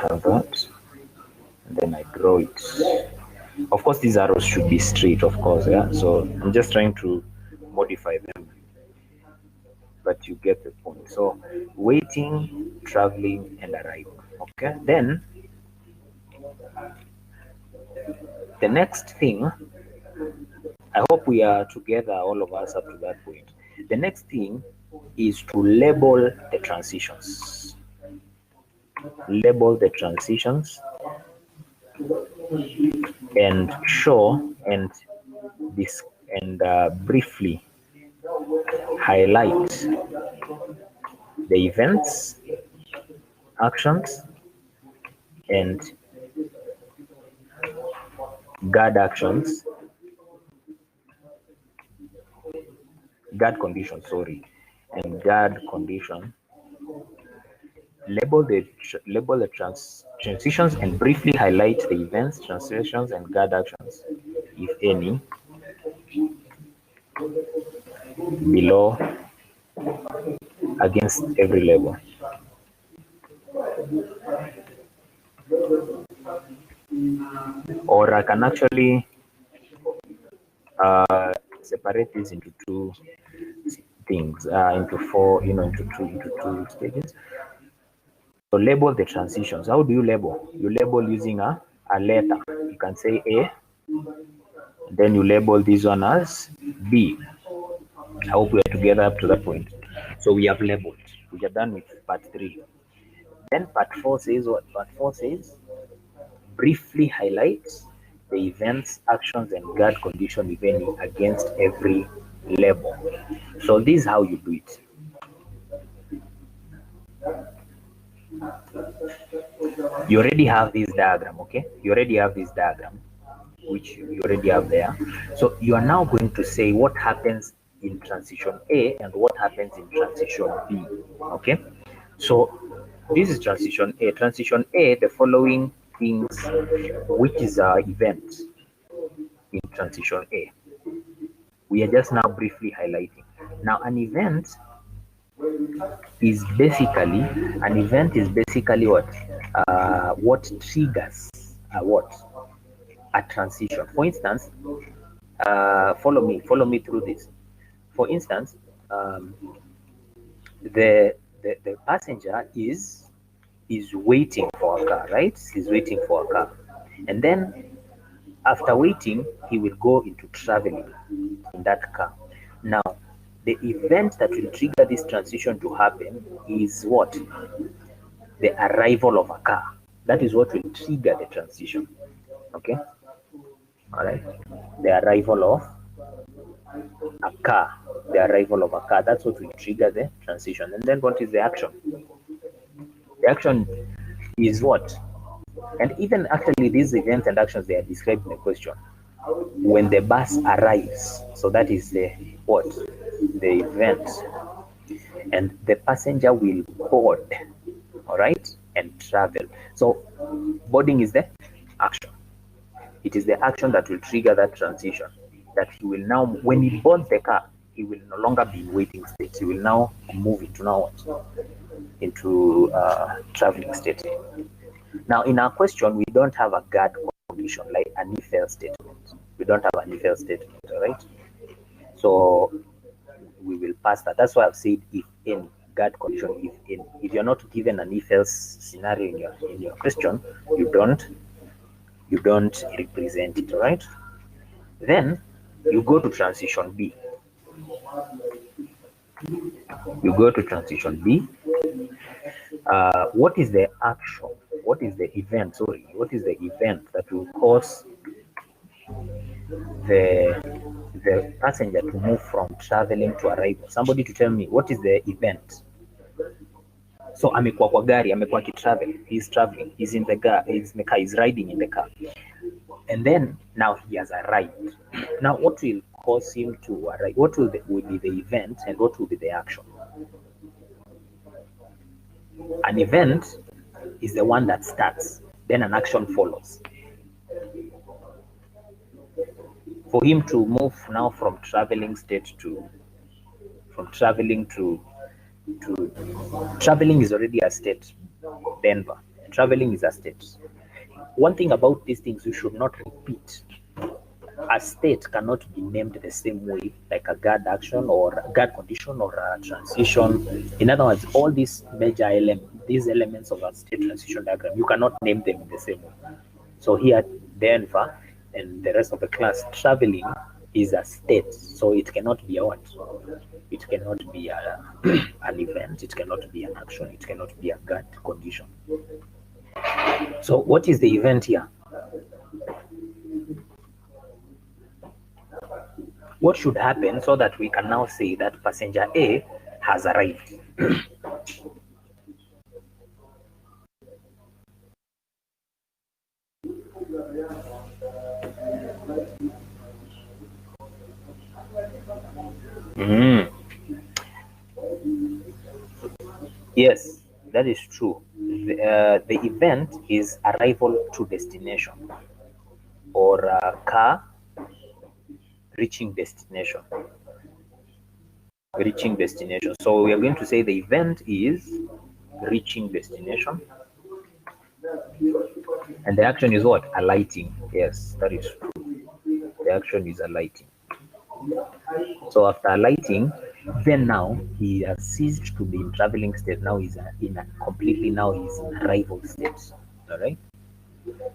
have that, and then I draw it. Of course, these arrows should be straight, of course. Yeah, so I'm just trying to modify them, but you get the point. So waiting, traveling, and arrival. Okay, then the next thing, I hope we are together, all of us up to that point. The next thing is to label the transitions. Label the transitions and show and this and briefly highlight the events, actions, and guard actions, guard condition, sorry, and guard condition. Label the transitions and briefly highlight the events, transitions, and guard actions, if any, below against every label. Or I can actually separate this into two things, into four, into two stages. So label the transitions. How do you label? You label using a letter. You can say A, then you label this one as B. I hope we are together up to that point. So we have labeled. We are done with part 3. Then part 4 says what? Part 4 says briefly highlights the events, actions, and guard condition, if any, against every label. So this is how you do it. You already have this diagram, okay? You already have this diagram, which you already have there. So you are now going to say what happens in transition A and what happens in transition B, okay? So this is transition A. Transition A, the following things, which is our event in transition A. We are just now briefly highlighting. Now an event is basically what triggers a transition. For instance, follow me through this. For instance, the passenger is waiting for a car, right? He's waiting for a car, and then after waiting, he will go into traveling in that car. Now, the event that will trigger this transition to happen is what? The arrival of a car. That is what will trigger the transition. Okay? All right? The arrival of a car, the arrival of a car. That's what will trigger the transition. And then what is the action? The action is what? And even actually these events and actions, they are described in the question. When the bus arrives, so that is the what? The event. And the passenger will board, all right, and travel. So boarding is the action. It is the action that will trigger that transition. That he will now, when he boards the car, he will no longer be in waiting state. He will now move into now what? Into traveling state. Now, in our question, we don't have a guard condition like an if else statement. We don't have an if else statement, all right? So we will pass that. That's why I've said if any guard condition, if any. If you're not given an if else scenario in your question, you don't represent it, all right? Then you go to transition B. You go to transition B. What is the action? What is the event? Sorry, what is the event that will cause the passenger to move from traveling to arrival? Somebody to tell me what is the event. So amekuwa kwa gari, amekuwa kitravel, he's traveling, he's in the car, he's riding in the car. And then now he has arrived. Now what will cause him to arrive? What will be the event and what will be the action? An event is the one that starts, then an action follows. For him to move now from traveling state to traveling is already a state, Denver. Traveling is a state. One thing about these things you should not repeat. A state cannot be named the same way like a guard action or a guard condition or a transition. In other words, all these major these elements of a state transition diagram, you cannot name them in the same way. So here, Denver and the rest of the class, traveling is a state, so it cannot be a what? It cannot be an event, it cannot be an action, it cannot be a guard condition. So what is the event here? What should happen so that we can now say that passenger A has arrived? Yes, that is true. The event is arrival to destination or car reaching destination. Reaching destination. So we are going to say the event is reaching destination. And the action is what? Alighting. Yes, that is true. The action is alighting. So after alighting, then now he has ceased to be in traveling state. Now he's in arrival state. All right.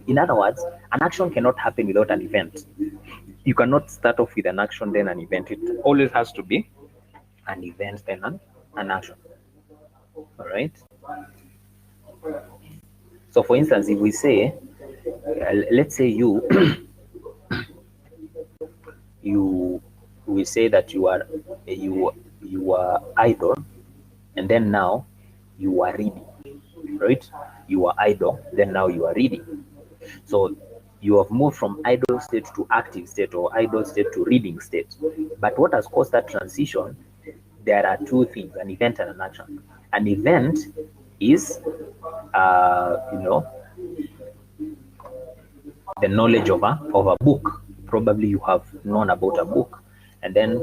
In other words, an action cannot happen without an event. You cannot start off with an action then an event. It always has to be an event then an action. All right. So for instance, if we say, let's say you we say that you are idle, and then now you are reading, right? You are idle, then now you are reading. So you have moved from idle state to active state or idle state to reading state. But what has caused that transition? There are two things: an event and an action. An event is the knowledge of a book. Probably you have known about a book, and then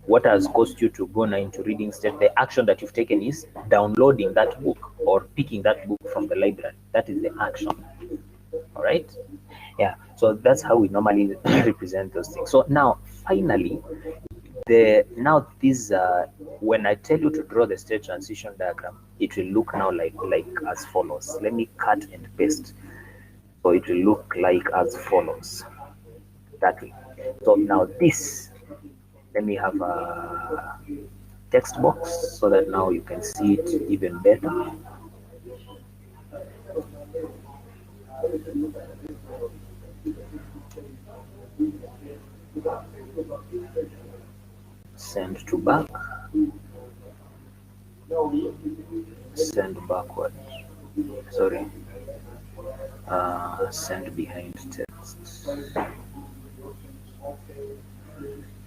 what has caused you to go now into reading state? The action that you've taken is downloading that book or picking that book from the library. That is the action. All right. Yeah. So that's how we normally represent those things. So now, finally, when I tell you to draw the state transition diagram, it will look now like as follows. Let me cut and paste. So it will look like as follows. That way. So now this, let me have a text box so that now you can see it even better. send to back, send backward, sorry, send behind text,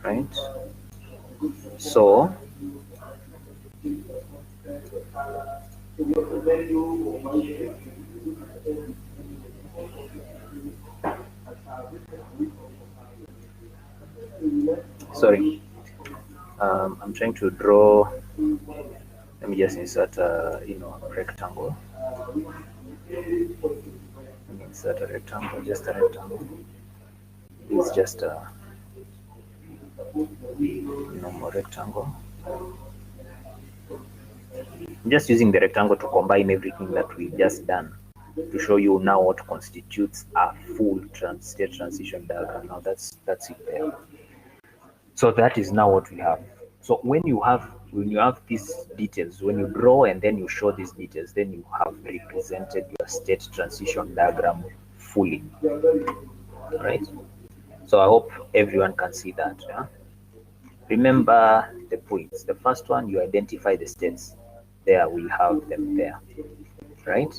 right? So sorry, I'm trying to draw. Let me just insert a rectangle. Let me insert a rectangle, just a rectangle. It's just a normal rectangle. I'm just using the rectangle to combine everything that we've just done to show you now what constitutes a full state transition diagram. Now that's it there. So that is now what we have. So when you have these details, when you draw and then you show these details, then you have represented your state transition diagram fully. Right? So I hope everyone can see that. Yeah? Remember the points. The first one, you identify the states. There we have them there. Right?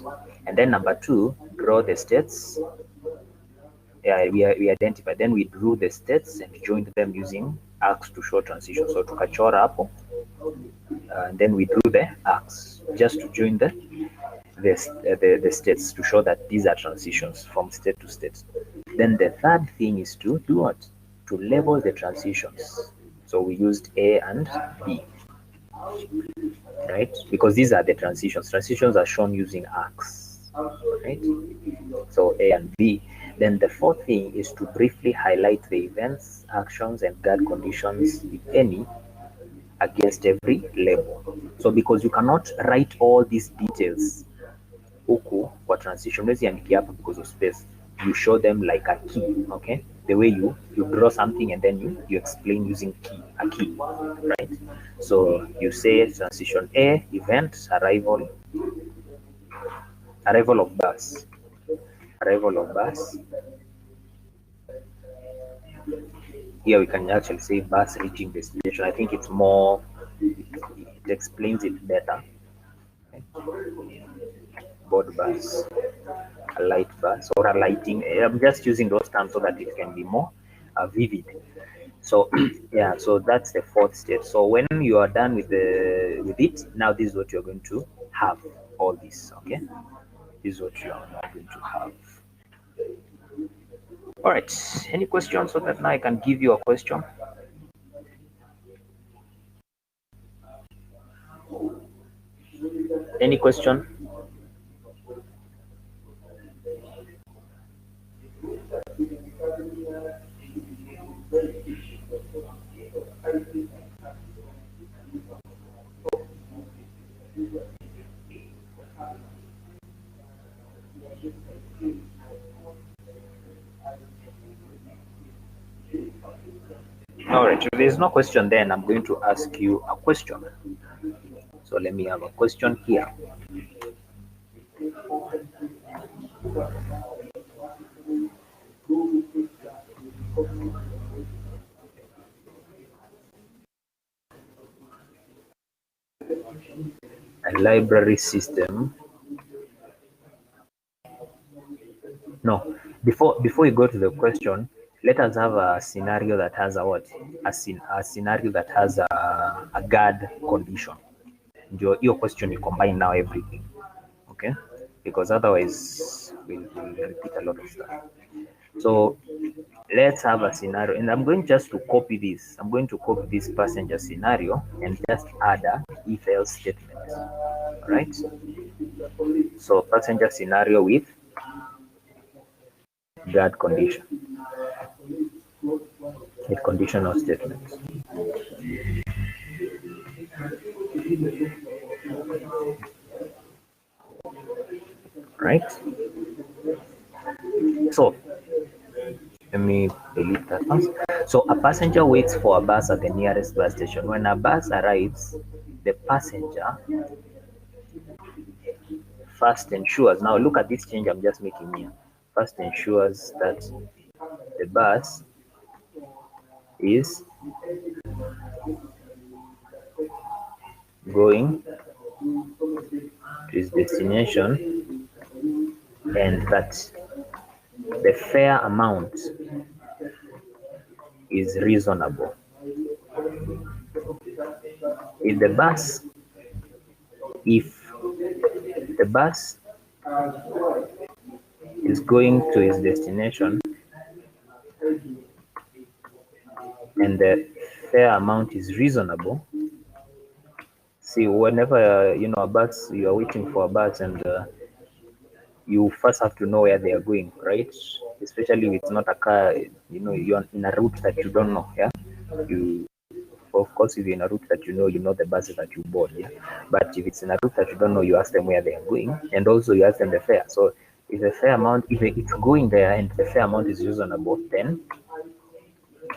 And then number two, draw the states. Yeah, we identify. Then we drew the states and joined them using arcs to show transition. So tukachora hapo, and then we drew the arcs just to join the states to show that these are transitions from state to state. Then the third thing is to do what? To label the transitions. So we used A and B, right? Because these are the transitions. Transitions are shown using arcs, right? So A and B. Then the fourth thing is to briefly highlight the events, actions, and guard conditions, if any, against every label. So because you cannot write all these details huku kwa transition, because of space, you show them like a key, okay? The way you draw something and then you explain using a key, right? So you say transition A, event, arrival of bus, Here we can actually say bus reaching destination. I think it's more, it explains it better. Okay. Board bus, a light bus, or a lighting. I'm just using those terms so that it can be more vivid. So yeah, so that's the fourth step. So when you are done with it, now this is what you're going to have. All this, okay? This is what you are now going to have. All right. Any questions so that now I can give you a question? Any question? All right, if there's no question, then I'm going to ask you a question. So let me have a question here. A library system. No, before we go to the question, let us have a scenario that has a what? A scenario that has a guard condition. Your question, you combine now everything, okay? Because otherwise we'll repeat a lot of stuff. So let's have a scenario, and I'm going just to copy this. I'm going to copy this passenger scenario and just add a if-else statement, right? So passenger scenario with guard condition, with conditional statement. Right? So let me delete that one. So a passenger waits for a bus at the nearest bus station. When a bus arrives, the passenger first ensures, now look at this change I'm just making here. First ensures that the bus is going to its destination and that the fare amount is reasonable. If the bus is going to its destination and the fare amount is reasonable, see, whenever a bus, you are waiting for a bus and you first have to know where they are going, right? Especially if it's not a car, you're in a route that you don't know. Yeah, you of course, if you're in a route that you know the buses that you board. Yeah, but if it's in a route that you don't know, you ask them where they are going, and also you ask them the fare. So if the fare amount, if it's going there and the fare amount is reasonable, then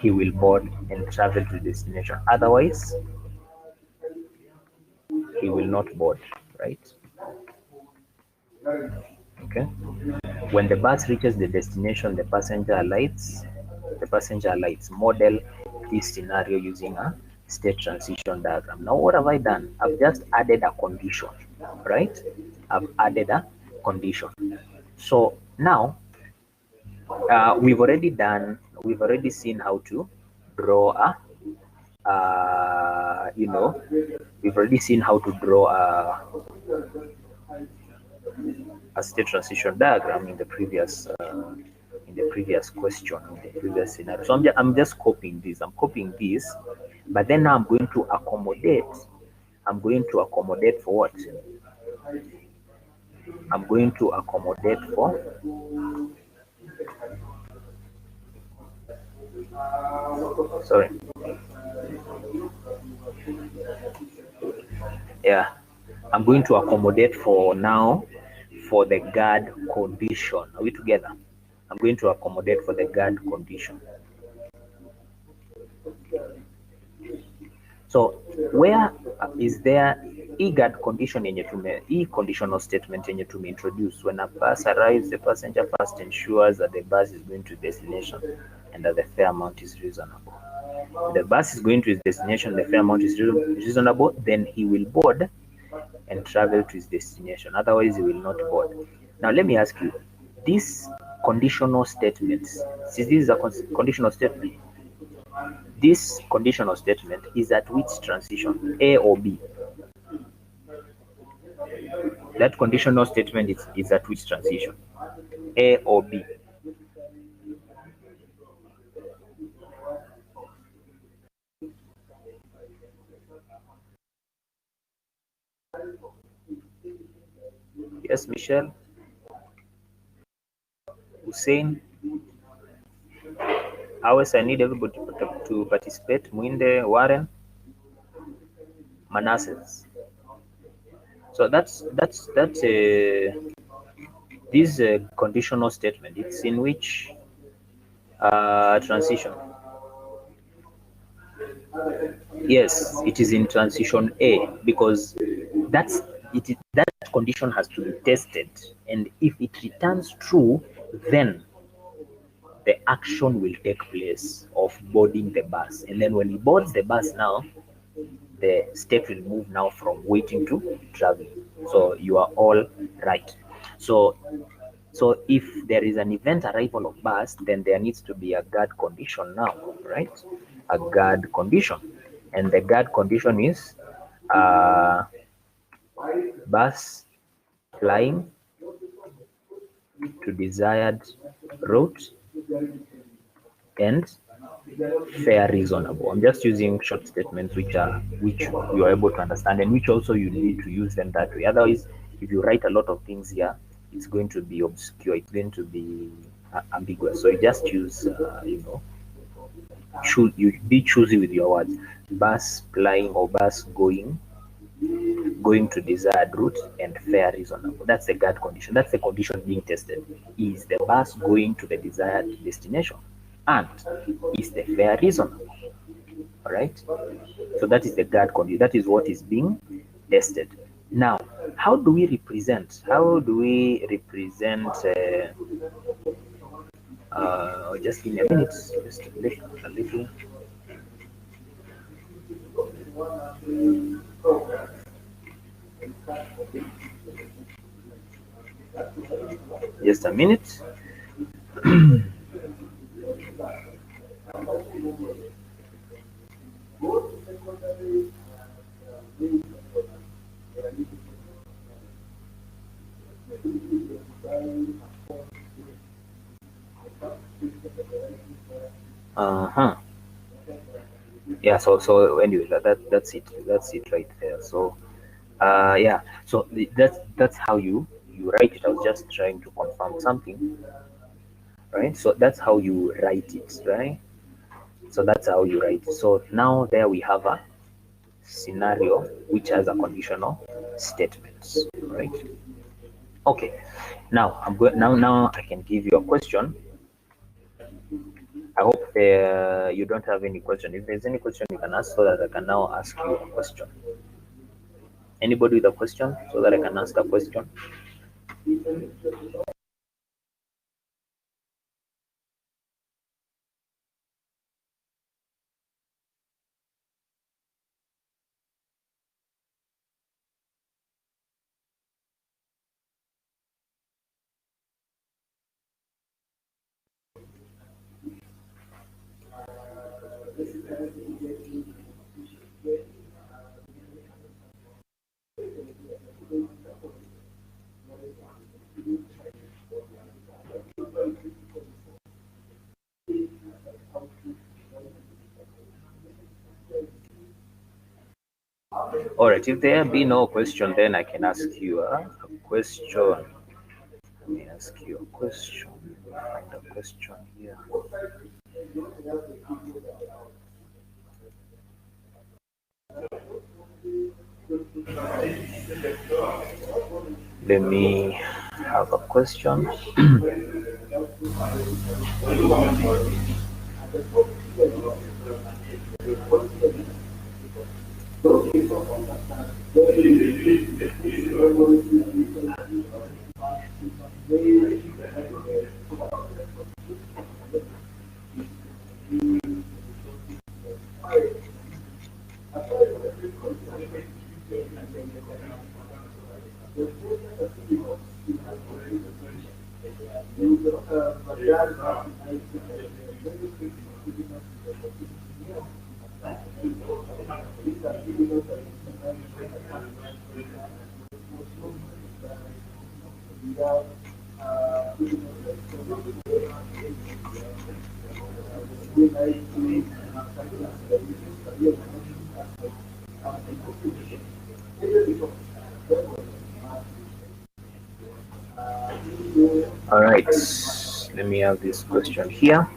he will board and travel to the destination. Otherwise, he will not board, right? Okay. When the bus reaches the destination, the passenger alights. The passenger alights. Model this scenario using a state transition diagram. Now, what have I done? I've just added a condition, right? I've added a condition. So now, we've already seen how to draw we've already seen how to draw a state transition diagram in the previous question, in the previous scenario. So I'm just copying this. I'm copying this, but then now I'm going to accommodate. I'm going to accommodate for what? I'm going to accommodate for sorry. Yeah, I'm going to accommodate for now for the guard condition. Are we together? I'm going to accommodate for the guard condition. So where is there e-guard condition e-conditional statement yenye introduce? When a bus arrives, the passenger first ensures that the bus is going to destination and that the fare amount is reasonable. If the bus is going to his destination, the fare amount is reasonable, then he will board and travel to his destination. Otherwise, he will not board. Now, let me ask you, this conditional statements, since this is a conditional statement, this conditional statement is at which transition, A or B? That conditional statement is at which transition, A or B? Yes, Michelle, Hussein, Awes, I need everybody to participate. Mwinde, Warren, Manasseh. So that's this conditional statement. It's in which transition? Yes, it is in transition A because that condition has to be tested, and if it returns true, then the action will take place of boarding the bus. And then when he boards the bus now, the step will move now from waiting to traveling. So you are all right. So if there is an event arrival of bus, then there needs to be a guard condition now, right? A guard condition. And the guard condition is bus flying to desired route and fare reasonable. I'm just using short statements which you are able to understand and which also you need to use them that way. Otherwise, if you write a lot of things here, it's going to be obscure. It's going to be ambiguous. So you just use, you be choosy with your words. Bus flying or bus going to desired route and fare reasonable. That's the guard condition. That's the condition being tested. Is the bus going to the desired destination? And is the fare reasonable? All right. So that is the guard condition. That is what is being tested. Now, how do we represent? Just give me a minute. Just a little. Just a minute. Uh-huh. Yeah, so anyway, that's it right there. So yeah, so that's how you write it. I was just trying to confirm something, right? So that's how you write it, right? So that's how you write it. So now there we have a scenario which has a conditional statement, right? Okay, now I'm going now I can give you a question. I hope you don't have any question. If there's any question, you can ask so that I can now ask you a question. Anybody with a question so that I can ask a question? All right, if there be no question, then I can ask you a question. Let me ask you a question. Find a question here. Let me have a question. All right, let me have this question here.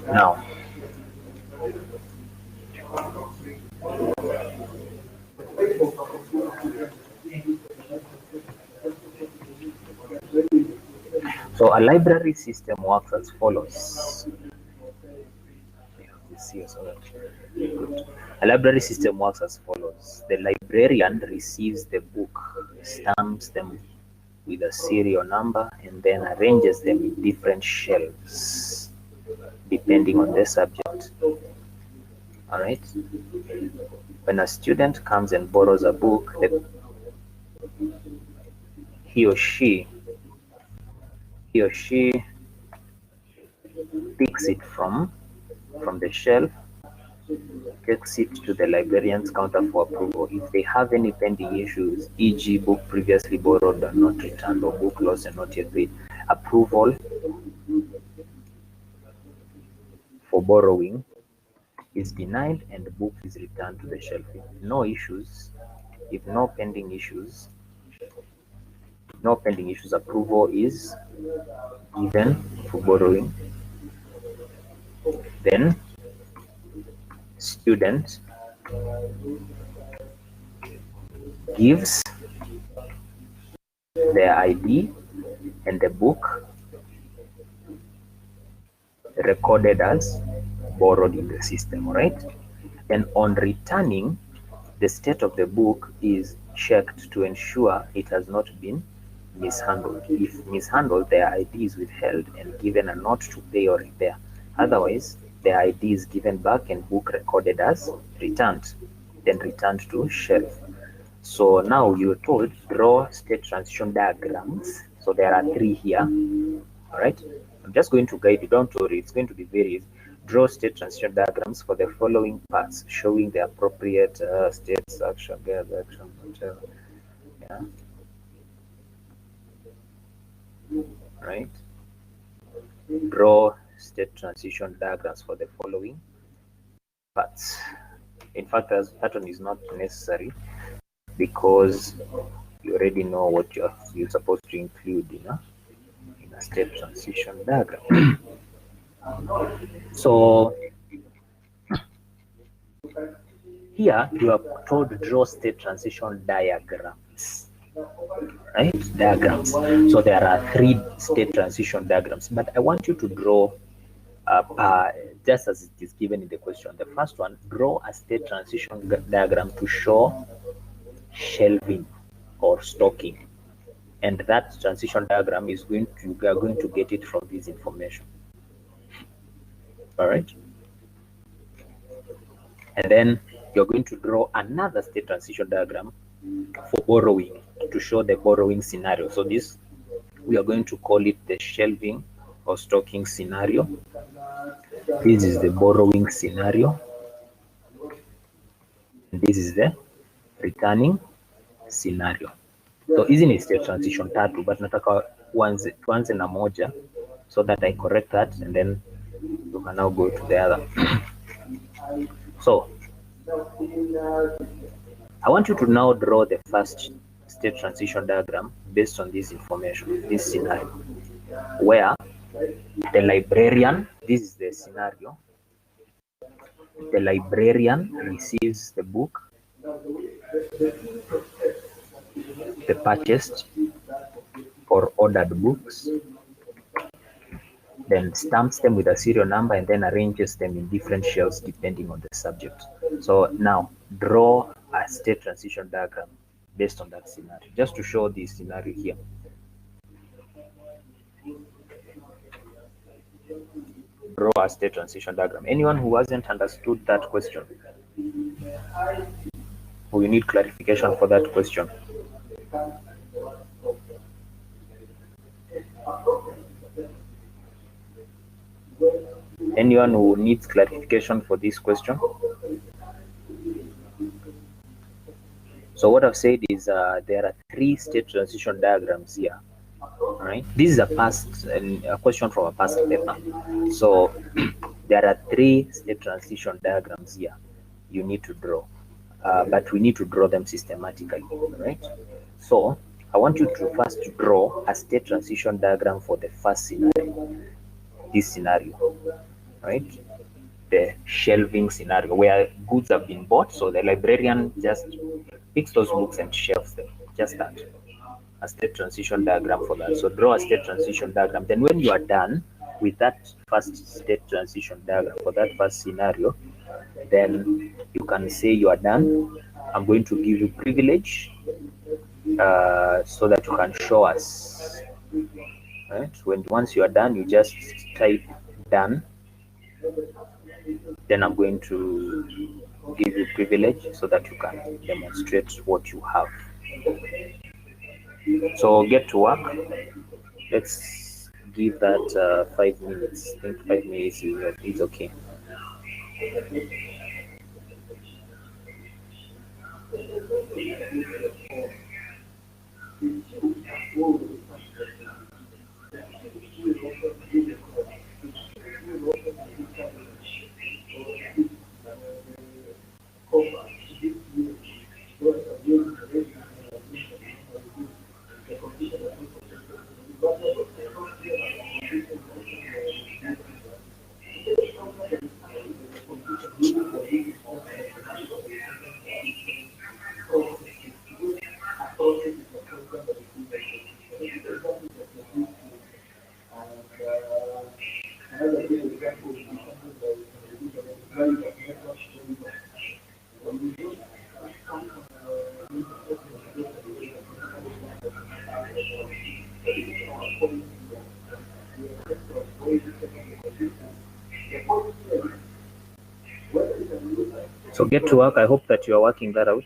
Now, so a library system works as follows. This here, so that good. A library system works as follows. The librarian receives the book, stamps them with a serial number, and then arranges them in different shelves depending on the subject. All right. When a student comes and borrows a book, he or she he or she picks it from the shelf, takes it to the librarian's counter for approval. If they have any pending issues, e.g., book previously borrowed and not returned, or book lost and not yet paid, approval for borrowing is denied and the book is returned to the shelf. If no pending issues, approval is given for borrowing. Then student gives their ID and the book recorded as borrowed in the system, right? And on returning, the state of the book is checked to ensure it has not been mishandled. If mishandled, the ID is withheld and given a note to pay or repair. Otherwise, the ID is given back and book recorded as returned, then returned to shelf. So now you're told draw state transition diagrams. So there are 3 here. All right. I'm just going to guide you. Don't worry. It's going to be very easy. Draw state transition diagrams for the following parts, showing the appropriate states, action, action, whatever. Yeah. Right. Draw state transition diagrams for the following parts. In fact, as pattern is not necessary because you already know what you're supposed to include in a state transition diagram. So here you are told to draw state transition diagrams, right? Diagrams. So there are 3 state transition diagrams, but I want you to draw just as it is given in the question. The first one, draw a state transition diagram to show shelving or stocking, and that transition diagram is we are going to get it from this information. All right. And then you're going to draw another state transition diagram for borrowing to show the borrowing scenario. So this, we are going to call it the shelving or stocking scenario. This is the borrowing scenario. This is the returning scenario. So hizi ni state transition tatu, but nataka tuanze na moja so that I correct that and then you can now go to the other. So I want you to now draw the first state transition diagram based on this information, this scenario, where the librarian, this is the scenario, the librarian receives the book, the purchased or ordered books, then stamps them with a serial number and then arranges them in different shelves depending on the subject. So now draw a state transition diagram based on that scenario, just to show this scenario here. Draw a state transition diagram. Anyone who hasn't understood that question, we need clarification for that question. Anyone who needs clarification for this question? So what I've said is there are 3 state transition diagrams here. Right? This is a question from a past paper. So there are 3 state transition diagrams here you need to draw, but we need to draw them systematically, right? So I want you to first draw a state transition diagram for the first scenario, this scenario, right? The shelving scenario where goods have been bought, so the librarian just picks those books and shelves them, just that. A state transition diagram for that. So draw a state transition diagram. Then when you are done with that first state transition diagram for that first scenario, then you can say you are done. I'm going to give you privilege so that you can show us. Right? Once you are done, you just type done. Then I'm going to give you privilege so that you can demonstrate what you have. So get to work. Let's give that 5 minutes. I think 5 minutes is okay. get to work. I hope that you are working that out.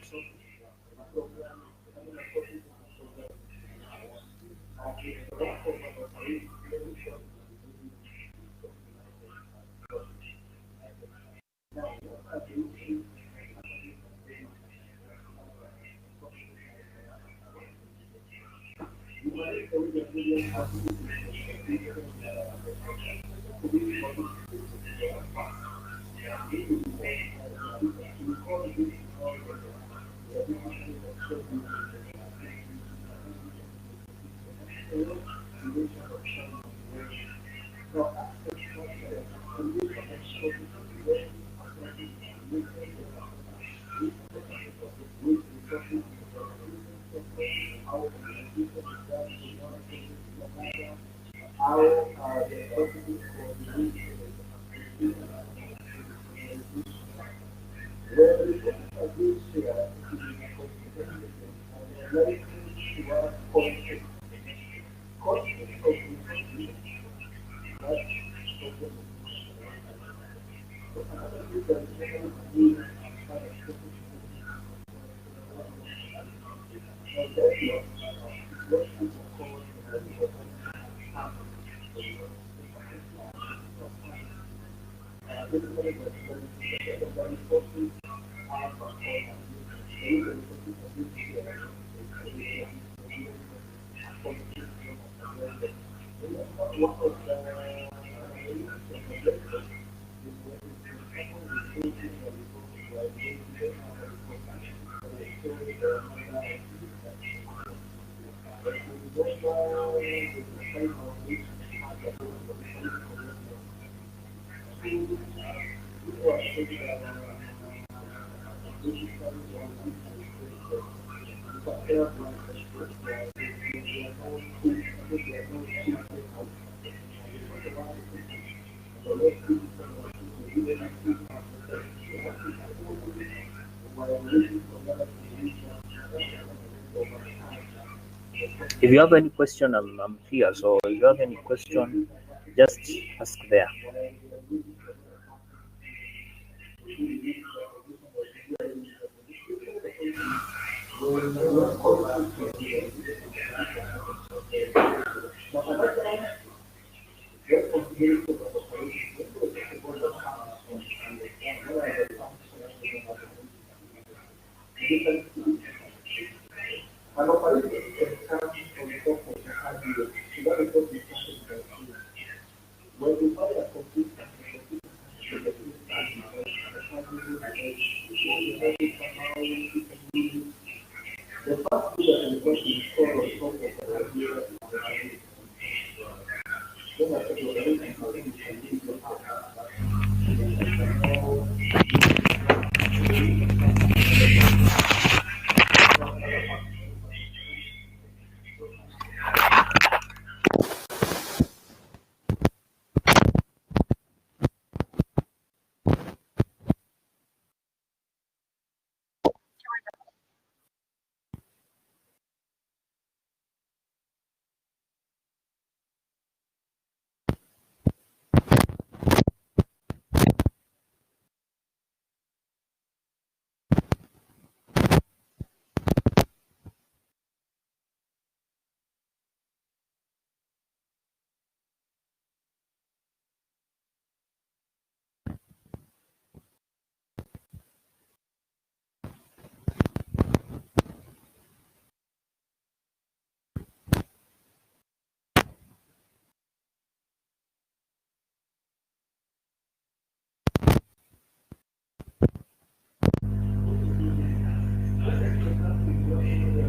If you have any question, I'm here. So if you have any question, just ask there.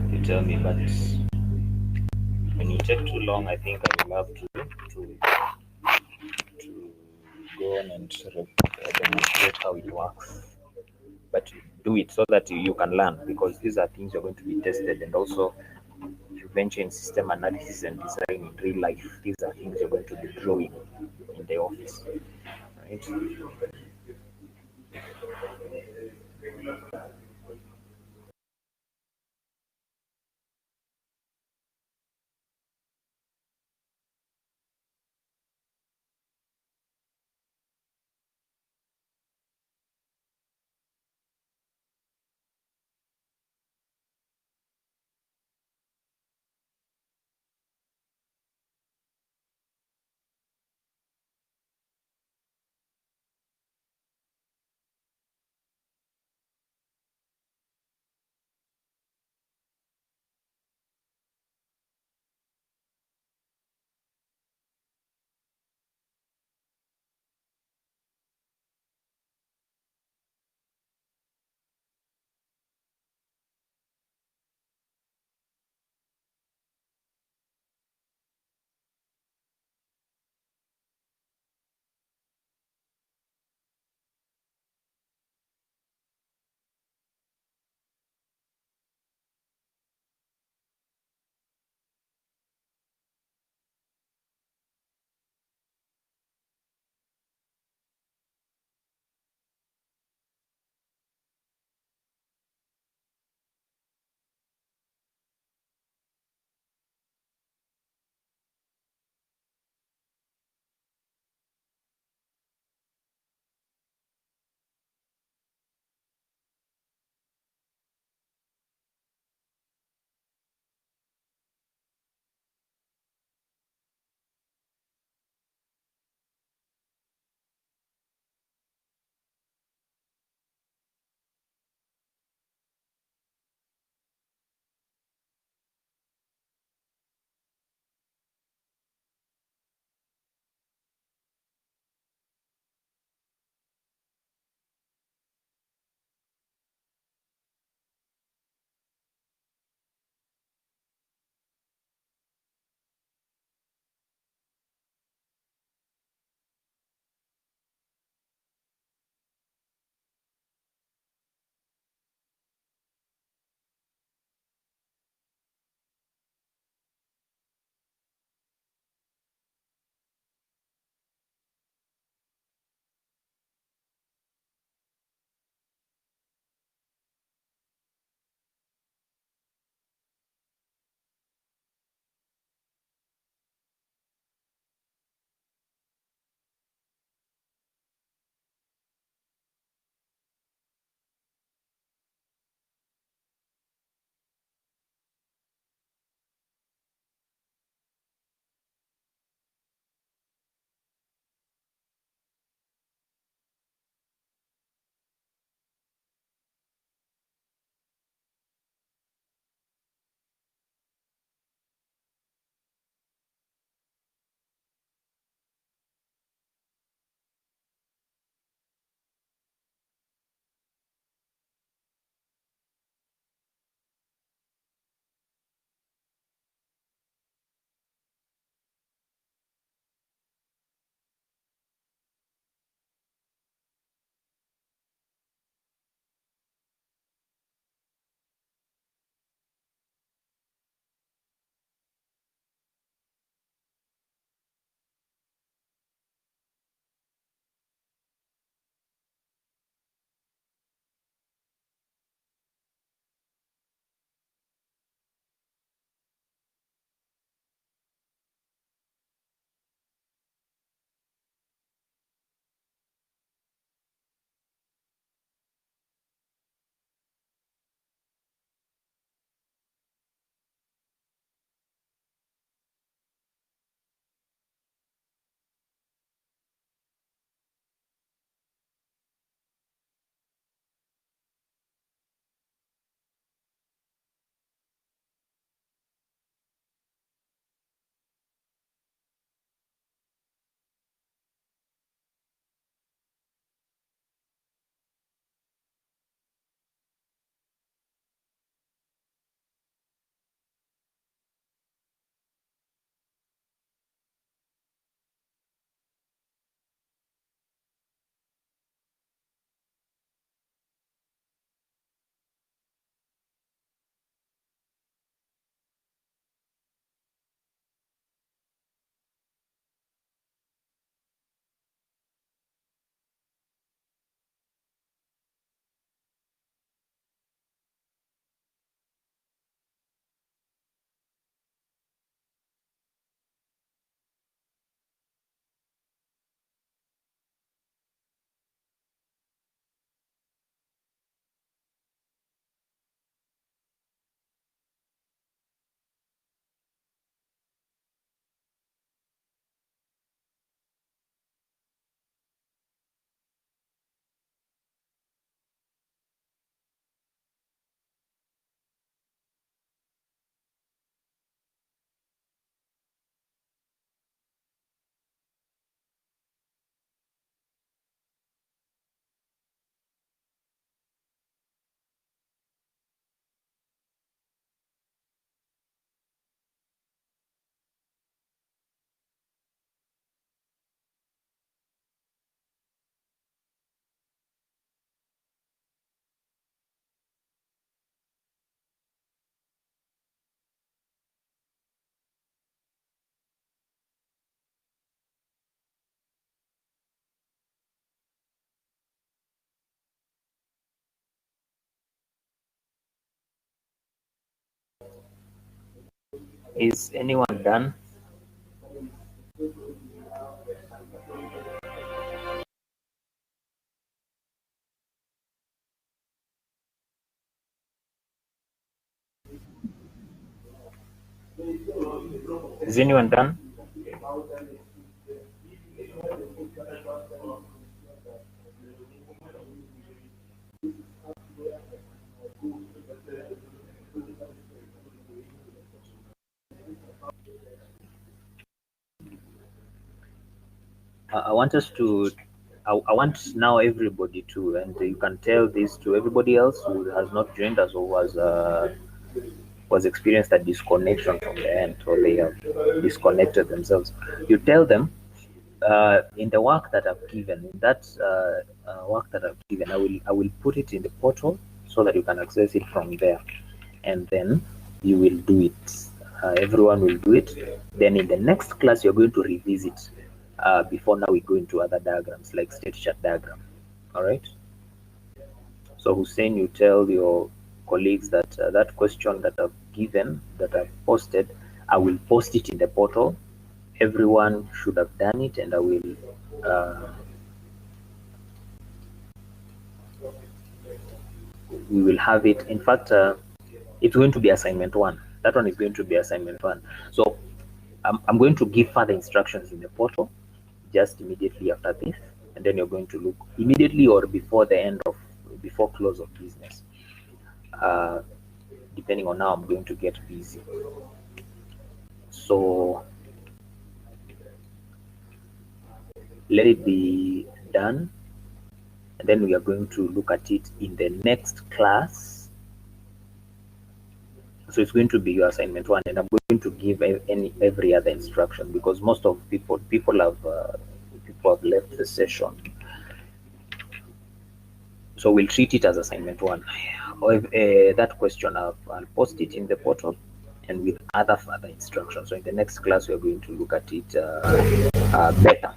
You tell me, but when you take too long, I think I will have to go on and demonstrate how it works. But do it so that you can learn, because these are things you're going to be tested, and also if you venture in system analysis and design in real life, these are things you're going to be drawing in the office, right? Is anyone done? Is anyone done? I want us to. I want now everybody to, and you can tell this to everybody else who has not joined us or was experienced a disconnection from the end, or they have disconnected themselves. You tell them in the work that I've given, in that work that I've given, I will put it in the portal so that you can access it from there, and then you will do it. Everyone will do it. Then in the next class, you're going to revisit. Before now, we go into other diagrams like state chart diagram. All right. So Hussein, you tell your colleagues that that question that I've given, that I've posted, I will post it in the portal. Everyone should have done it, and I will. We will have it. In fact, it's going to be assignment 1. That one is going to be assignment 1. So I'm going to give further instructions in the portal just immediately after this, and then you're going to look immediately or before close of business, depending on how I'm going to get busy. So let it be done, and then we are going to look at it in the next class. So it's going to be your assignment 1, and I'm going to give every other instruction because most of people have left the session. So we'll treat it as assignment 1. That question I'll post it in the portal and with other further instructions. So in the next class, we're going to look at it better.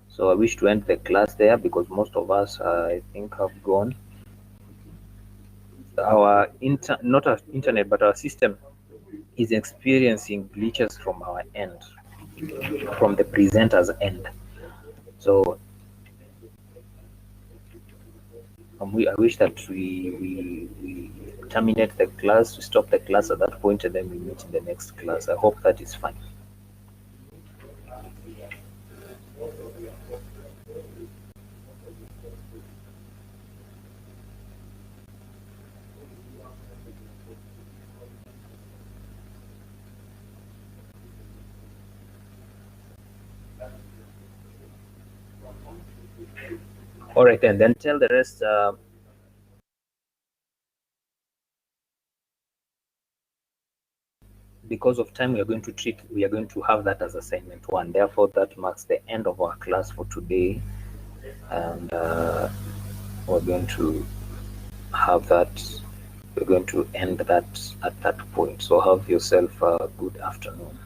So I wish to end the class there because most of us, I think, have gone. Our not our internet, but our system is experiencing glitches from our end, from the presenter's end. So I wish that we terminate the class, we stop the class at that point, and then we meet in the next class. I hope that is fine. All right, and then tell the rest. Because of time, we are going to have that as assignment 1. Therefore, that marks the end of our class for today, and we're going to have that. We're going to end that at that point. So have yourself a good afternoon.